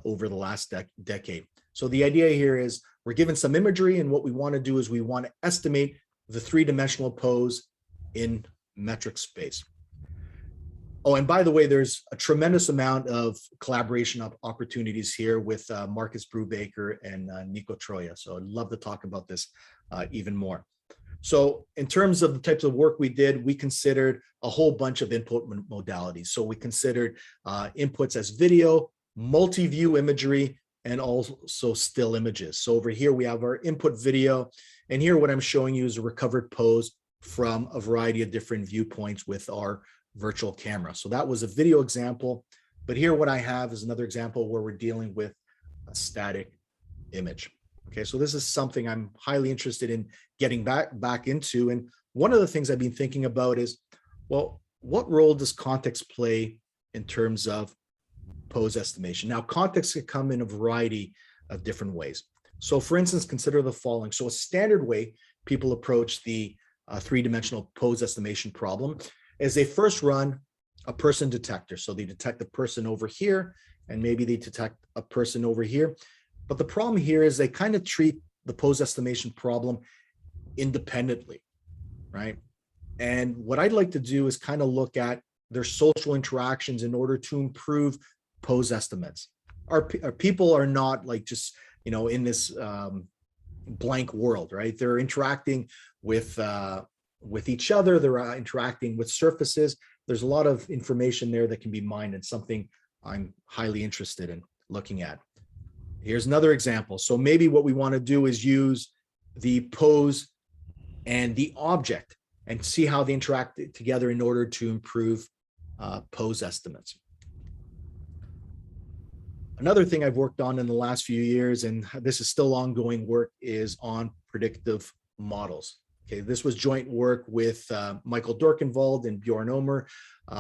over the last decade. So the idea here is we're given some imagery, and what we want to do is we want to estimate the three-dimensional pose in metric space. Oh, and by the way, there's a tremendous amount of collaboration opportunities here with Marcus Brubaker and Nico Troia. So I'd love to talk about this even more. So in terms of the types of work we did, we considered a whole bunch of input modalities. So we considered inputs as video, multi-view imagery, and also still images. So over here, we have our input video. And here, what I'm showing you is a recovered pose from a variety of different viewpoints with our virtual camera. So that was a video example, but here what I have is another example where we're dealing with a static image. Okay, so this is something I'm highly interested in getting back into. And one of the things I've been thinking about is, well, what role does context play in terms of pose estimation? Now, context can come in a variety of different ways. So for instance, consider the following. So a standard way people approach the three-dimensional pose estimation problem is they first run a person detector. So they detect a person over here, and maybe they detect a person over here. But the problem here is they kind of treat the pose estimation problem independently, right? And what I'd like to do is kind of look at their social interactions in order to improve pose estimates. Our people are not like just, you know, in this blank world, right? They're interacting with each other, they're interacting with surfaces. There's a lot of information there that can be mined, and something I'm highly interested in looking at. Here's another example. So maybe what we want to do is use the pose and the object and see how they interact together in order to improve pose estimates. Another thing I've worked on in the last few years, and this is still ongoing work, is on predictive models. Okay, this was joint work with Michael Dorkenwald and Bjorn Omer.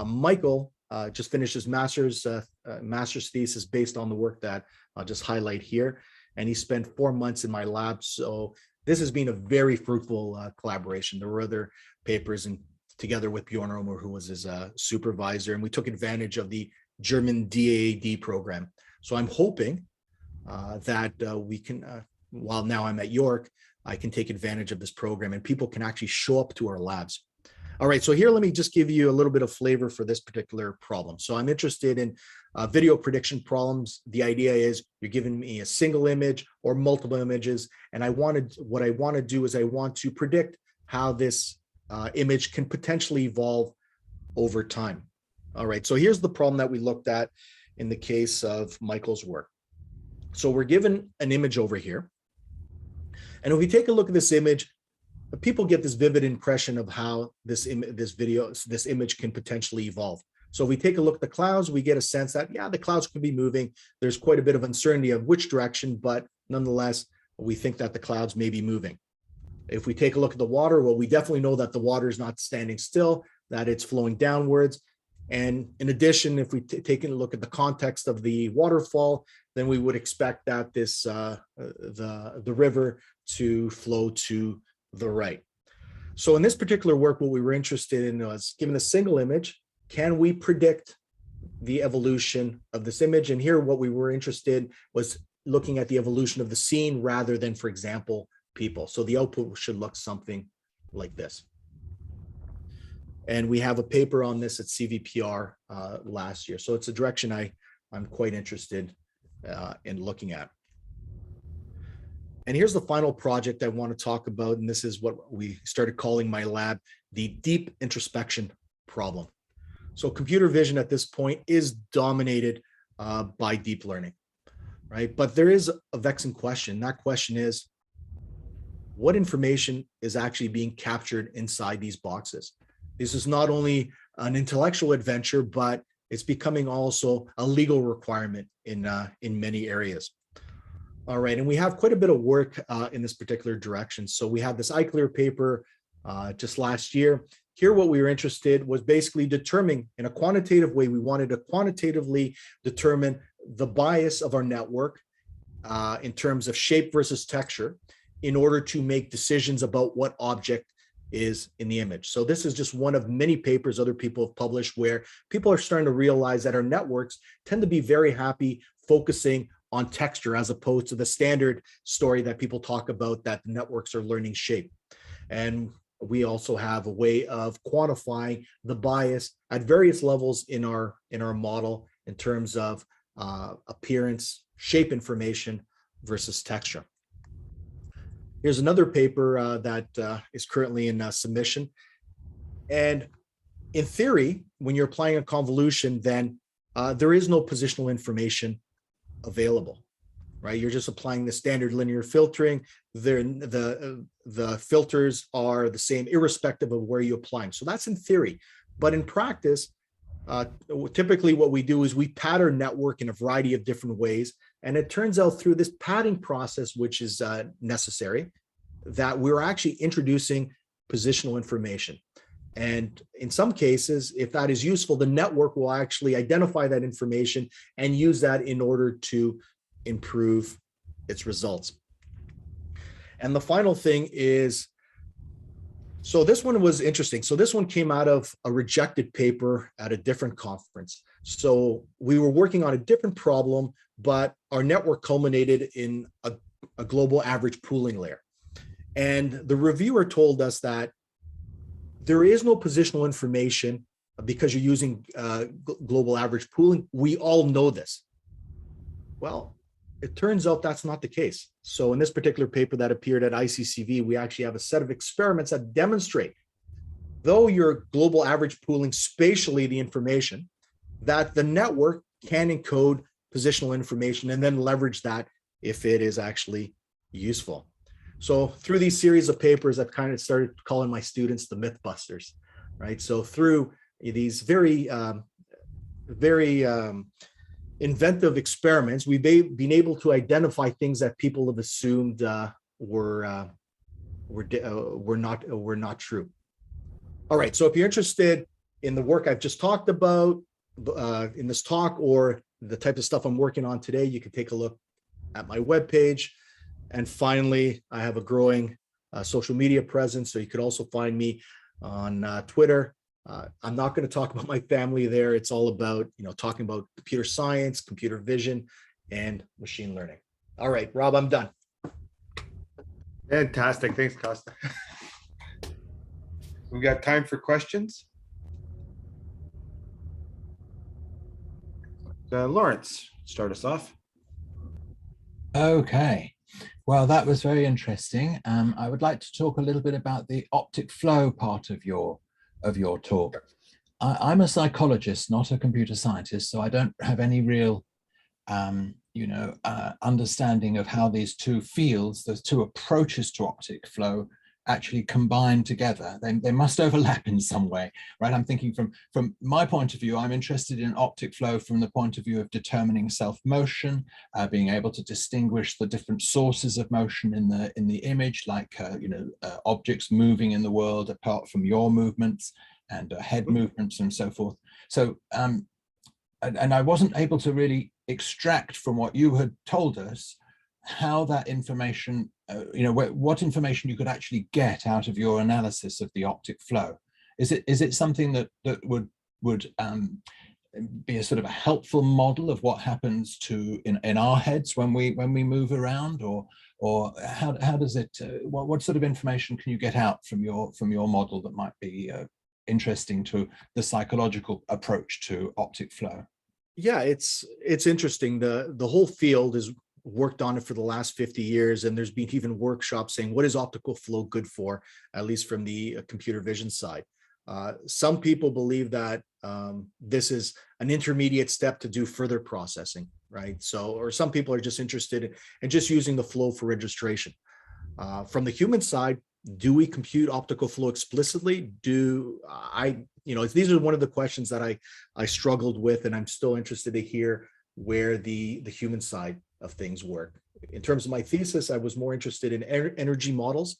Michael just finished his master's thesis based on the work that I'll just highlight here. And he spent 4 months in my lab. So this has been a very fruitful collaboration. There were other papers and together with Bjorn Omer, who was his supervisor, and we took advantage of the German DAAD program. So I'm hoping that we can, while now I'm at York, I can take advantage of this program and people can actually show up to our labs. All right, so here, let me just give you a little bit of flavor for this particular problem. So I'm interested in video prediction problems. The idea is you're giving me a single image or multiple images, and what I want to do is I want to predict how this image can potentially evolve over time. All right, so here's the problem that we looked at in the case of Michael's work. So we're given an image over here. And if we take a look at this image, people get this vivid impression of how this image can potentially evolve. So if we take a look at the clouds, we get a sense that, yeah, the clouds could be moving. There's quite a bit of uncertainty of which direction, but nonetheless, we think that the clouds may be moving. If we take a look at the water, well, we definitely know that the water is not standing still, that it's flowing downwards. And in addition, if we take a look at the context of the waterfall, then we would expect that this the river to flow to the right. So in this particular work, what we were interested in was, given a single image, can we predict the evolution of this image? And here, what we were interested was looking at the evolution of the scene rather than, for example, people. So the output should look something like this. And we have a paper on this at CVPR last year. So it's a direction I'm quite interested in looking at. And here's the final project I want to talk about. And this is what we started calling my lab, the deep introspection problem. So computer vision at this point is dominated by deep learning, right? But there is a vexing question. That question is, what information is actually being captured inside these boxes? This is not only an intellectual adventure, but it's becoming also a legal requirement in many areas. All right, and we have quite a bit of work in this particular direction. So we have this iClear paper just last year. Here, what we were interested was basically determining in a quantitative way, we wanted to quantitatively determine the bias of our network in terms of shape versus texture in order to make decisions about what object is in the image. So this is just one of many papers other people have published where people are starting to realize that our networks tend to be very happy focusing on texture as opposed to the standard story that people talk about, that the networks are learning shape. And we also have a way of quantifying the bias at various levels in our model in terms of appearance, shape information versus texture. Here's another paper that is currently in submission. And in theory, when you're applying a convolution, then there is no positional information available, right? You're just applying the standard linear filtering. The filters are the same irrespective of where you apply them. So that's in theory. But in practice, typically what we do is we pattern network in a variety of different ways. And it turns out through this padding process, which is necessary, that we're actually introducing positional information. And in some cases, if that is useful, the network will actually identify that information and use that in order to improve its results. And the final thing is, so this one was interesting. So this one came out of a rejected paper at a different conference. So we were working on a different problem, but our network culminated in a global average pooling layer. And the reviewer told us that there is no positional information because you're using global average pooling. We all know this. Well, it turns out that's not the case. So in this particular paper that appeared at ICCV, we actually have a set of experiments that demonstrate, though you're global average pooling spatially the information, that the network can encode positional information and then leverage that if it is actually useful. So through these series of papers, I've kind of started calling my students the Mythbusters, right? So through these very inventive experiments, we've been able to identify things that people have assumed were not true. All right, so if you're interested in the work I've just talked about in this talk, or the type of stuff I'm working on today, you can take a look at my webpage. And finally, I have a growing social media presence, so you could also find me on Twitter. I'm not going to talk about my family there. It's all about, talking about computer science, computer vision, and machine learning. All right, Rob, I'm done. Fantastic. Thanks, Kosta. We've got time for questions. Lawrence, start us off. Okay. Well, that was very interesting. I would like to talk a little bit about the optic flow part of your talk. I'm a psychologist, not a computer scientist, so I don't have any real, understanding of how these two fields, those two approaches to optic flow, actually combine together. They must overlap in some way, right? I'm thinking from my point of view, I'm interested in optic flow from the point of view of determining self-motion, being able to distinguish the different sources of motion in the image, like objects moving in the world apart from your movements, and head movements and so forth. So and I wasn't able to really extract from what you had told us how that information, what information you could actually get out of your analysis of the optic flow. Is it something that would be a sort of a helpful model of what happens in our heads when we move around, or how does it? What sort of information can you get out from your model that might be interesting to the psychological approach to optic flow? Yeah, it's interesting. The whole field is worked on it for the last 50 years, and there's been even workshops saying, what is optical flow good for, at least from the computer vision side. Some people believe that this is an intermediate step to do further processing, right? So, or some people are just interested in just using the flow for registration. From the human side, do we compute optical flow explicitly? These are one of the questions that I struggled with, and I'm still interested to hear where the human side of things work. In terms of my thesis, I was more interested in energy models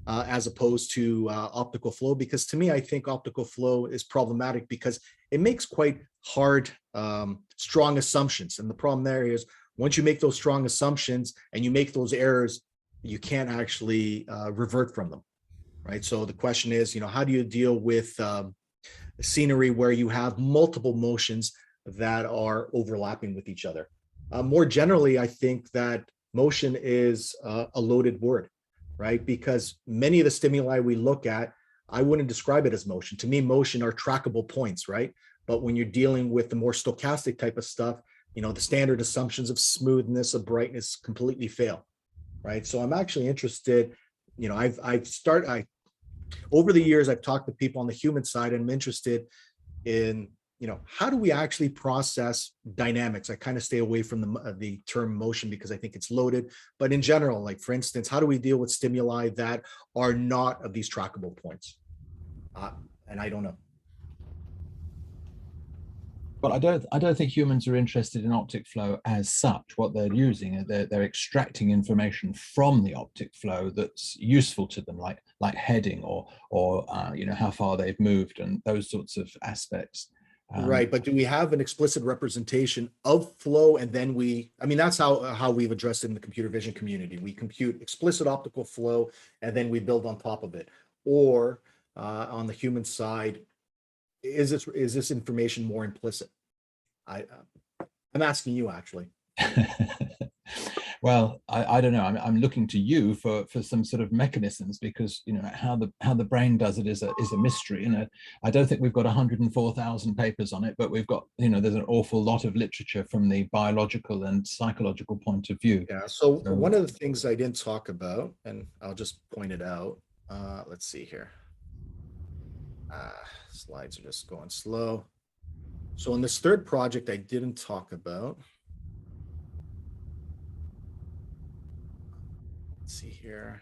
as opposed to optical flow, because to me, I think optical flow is problematic because it makes quite hard, strong assumptions. And the problem there is once you make those strong assumptions and you make those errors, you can't actually revert from them, right? So the question is, how do you deal with scenery where you have multiple motions that are overlapping with each other? More generally, I think that motion is a loaded word, right? Because many of the stimuli we look at, I wouldn't describe it as motion. To me, motion are trackable points, right? But when you're dealing with the more stochastic type of stuff, the standard assumptions of smoothness, of brightness completely fail, right? So I'm actually interested, over the years, I've talked to people on the human side, and I'm interested in, how do we actually process dynamics? I kind of stay away from the term motion because I think it's loaded, but in general, like for instance, how do we deal with stimuli that are not of these trackable points? And I don't know. Well, I don't think humans are interested in optic flow as such. What they're using, they're extracting information from the optic flow that's useful to them, like heading or how far they've moved and those sorts of aspects. Right, but do we have an explicit representation of flow? And then that's how we've addressed it in the computer vision community. We compute explicit optical flow, and then we build on top of it. Or on the human side, is this information more implicit? I'm asking you, actually. Well, I don't know. I'm looking to you for some sort of mechanisms, because how the brain does it is a mystery. I don't think we've got 104,000 papers on it, but we've got there's an awful lot of literature from the biological and psychological point of view. Yeah. So one of the things I didn't talk about, and I'll just point it out. Let's see here. Slides are just going slow. So in this third project, I didn't talk about. Let's see here.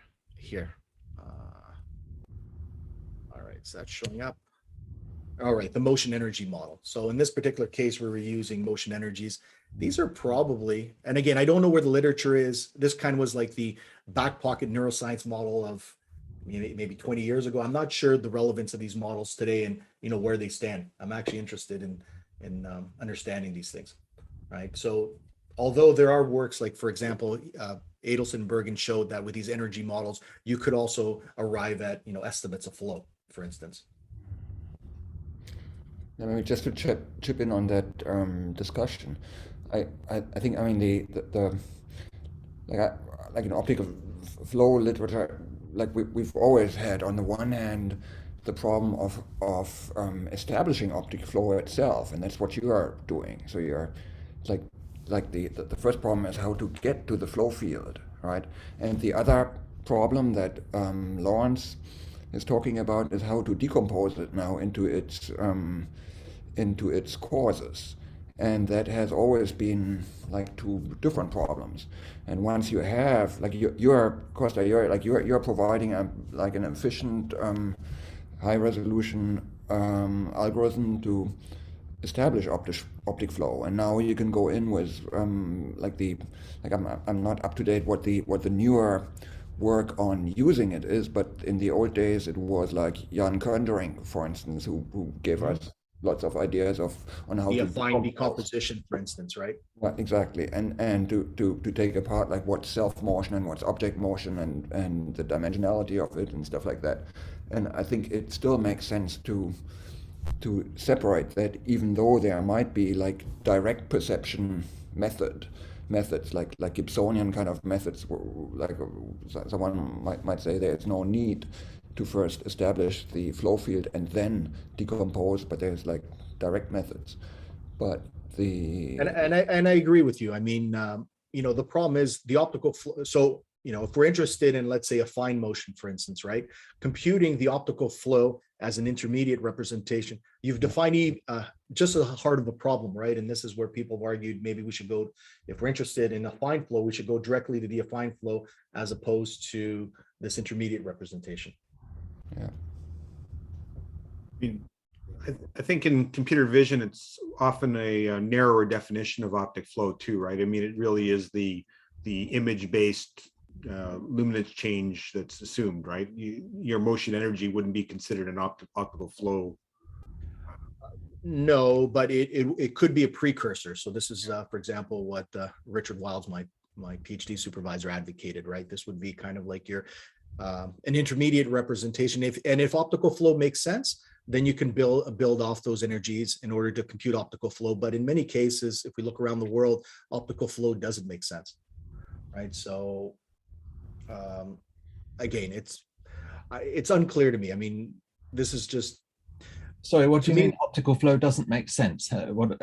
All right, so that's showing up. All right, the motion energy model. So in this particular case, where we're using motion energies, these are probably, and again, I don't know where the literature is. This kind of was like the back pocket neuroscience model of maybe 20 years ago. I'm not sure the relevance of these models today and where they stand. I'm actually interested in understanding these things, right? So although there are works like, for example, Adelson and Bergen showed that with these energy models, you could also arrive at estimates of flow, for instance. I mean, just to chip in on that discussion, I think the like in optical flow literature, like we've always had on the one hand the problem of establishing optic flow itself, and that's what you are doing. So you're like the first problem is how to get to the flow field, right? And the other problem that Lawrence is talking about is how to decompose it now into its causes. and that has always been like two different problems. And once you have like you're Costa, you're providing like an efficient high resolution algorithm to establish optic flow, and now you can go in with I'm not up to date what the newer work on using it is, but in the old days it was like Jan Kundering, for instance, who gave us lots of ideas on how The to affine decomposition, for instance, right? Right, exactly, and to take apart like what's self motion and what's object motion and the dimensionality of it and stuff like that. And I think it still makes sense to separate that, even though there might be like direct perception methods like Gibsonian kind of methods, like someone might say there's no need to first establish the flow field and then decompose, but there's like direct methods. But and I agree with you. I mean, the problem is the optical flow. So, if we're interested in, let's say, a fine motion, for instance, right? Computing the optical flow as an intermediate representation, you've defined just as hard of a problem, right? And this is where people have argued maybe we should go, if we're interested in a fine flow, we should go directly to the affine flow as opposed to this intermediate representation. Yeah. I mean, I think in computer vision, it's often a narrower definition of optic flow too, right? I mean, it really is the image-based luminance change that's assumed, right? Your motion energy wouldn't be considered an optical flow. No, but it could be a precursor. So this is, for example, what Richard Wiles, my PhD supervisor, advocated, right? This would be kind of like your an intermediate representation. If optical flow makes sense, then you can build off those energies in order to compute optical flow. But in many cases, if we look around the world, optical flow doesn't make sense, right? So again, it's unclear to me. I mean, this is just. Sorry, what do you mean optical flow doesn't make sense? What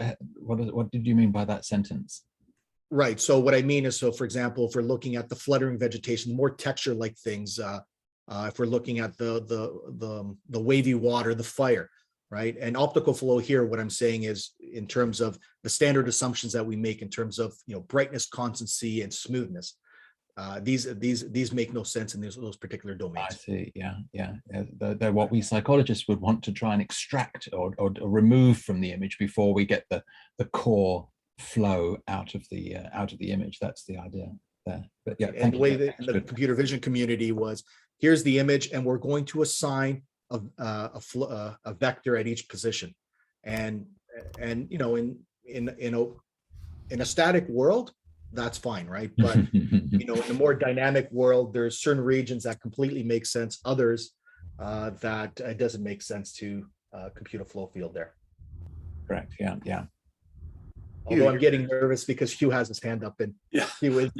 did you mean by that sentence? Right. So what I mean is, so for example, if we're looking at the fluttering vegetation, more texture-like things, if we're looking at the wavy water, the fire, right? And optical flow here, what I'm saying is in terms of the standard assumptions that we make in terms of brightness, constancy, and smoothness. These make no sense in those particular domains. I see. Yeah. They're what we psychologists would want to try and extract or remove from the image before we get the core flow out of the image. That's the idea there. But yeah, and the way that the computer vision community was, here's the image, and we're going to assign a vector at each position, and in a static world, that's fine, right? But in a more dynamic world, there's certain regions that completely make sense, others that it doesn't make sense to compute a flow field there. Correct. Yeah. Although I'm getting nervous because Hugh has his hand up, and Yeah. he was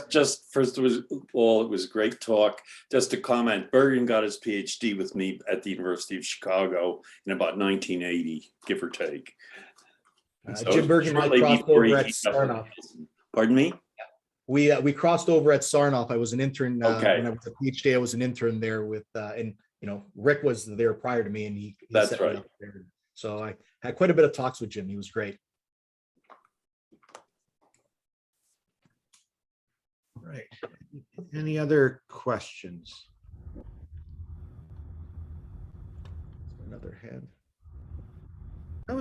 Just first, it was great talk. Just to comment, Bergen got his PhD with me at the University of Chicago in about 1980, give or take. So Jim Bergen and I crossed over at Sarnoff. Pardon me? We crossed over at Sarnoff. I was an intern Okay. when I was at PhD. I was an intern there with and Rick was there prior to me, and he That's set me right. up there. So I had quite a bit of talks with Jim. He was great. Right. Any other questions? Another hand. I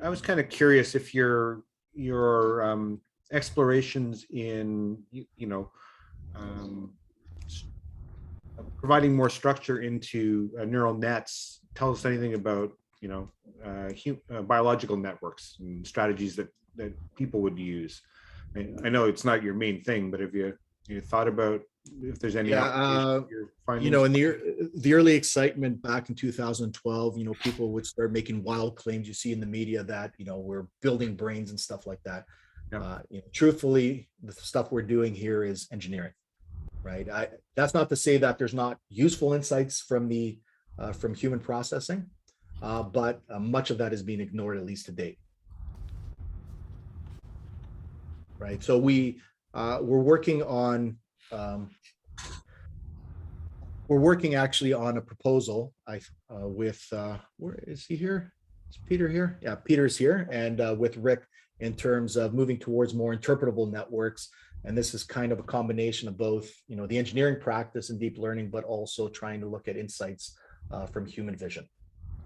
was kind of curious if your explorations in providing more structure into neural nets tell us anything about biological networks and strategies that people would use. I know it's not your main thing, but have you thought about if there's any applications you're finding? In the early excitement back in 2012, people would start making wild claims. You see in the media that we're building brains and stuff like that. Yeah. Truthfully, the stuff we're doing here is engineering, right? That's not to say that there's not useful insights from human processing, but much of that is being ignored, at least to date. Right. So we're working actually on a proposal with where is he here? Is Peter here? Yeah, Peter's here, and with Rick in terms of moving towards more interpretable networks. And this is kind of a combination of both, the engineering practice and deep learning, but also trying to look at insights from human vision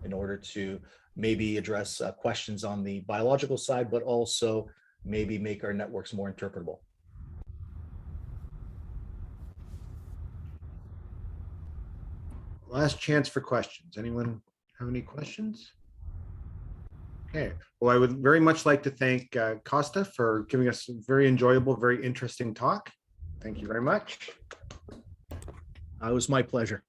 in order to maybe address questions on the biological side, but also maybe make our networks more interpretable. Last chance for questions. Anyone have any questions? Okay, well, I would very much like to thank Kosta for giving us a very enjoyable, very interesting talk. Thank you very much. It was my pleasure.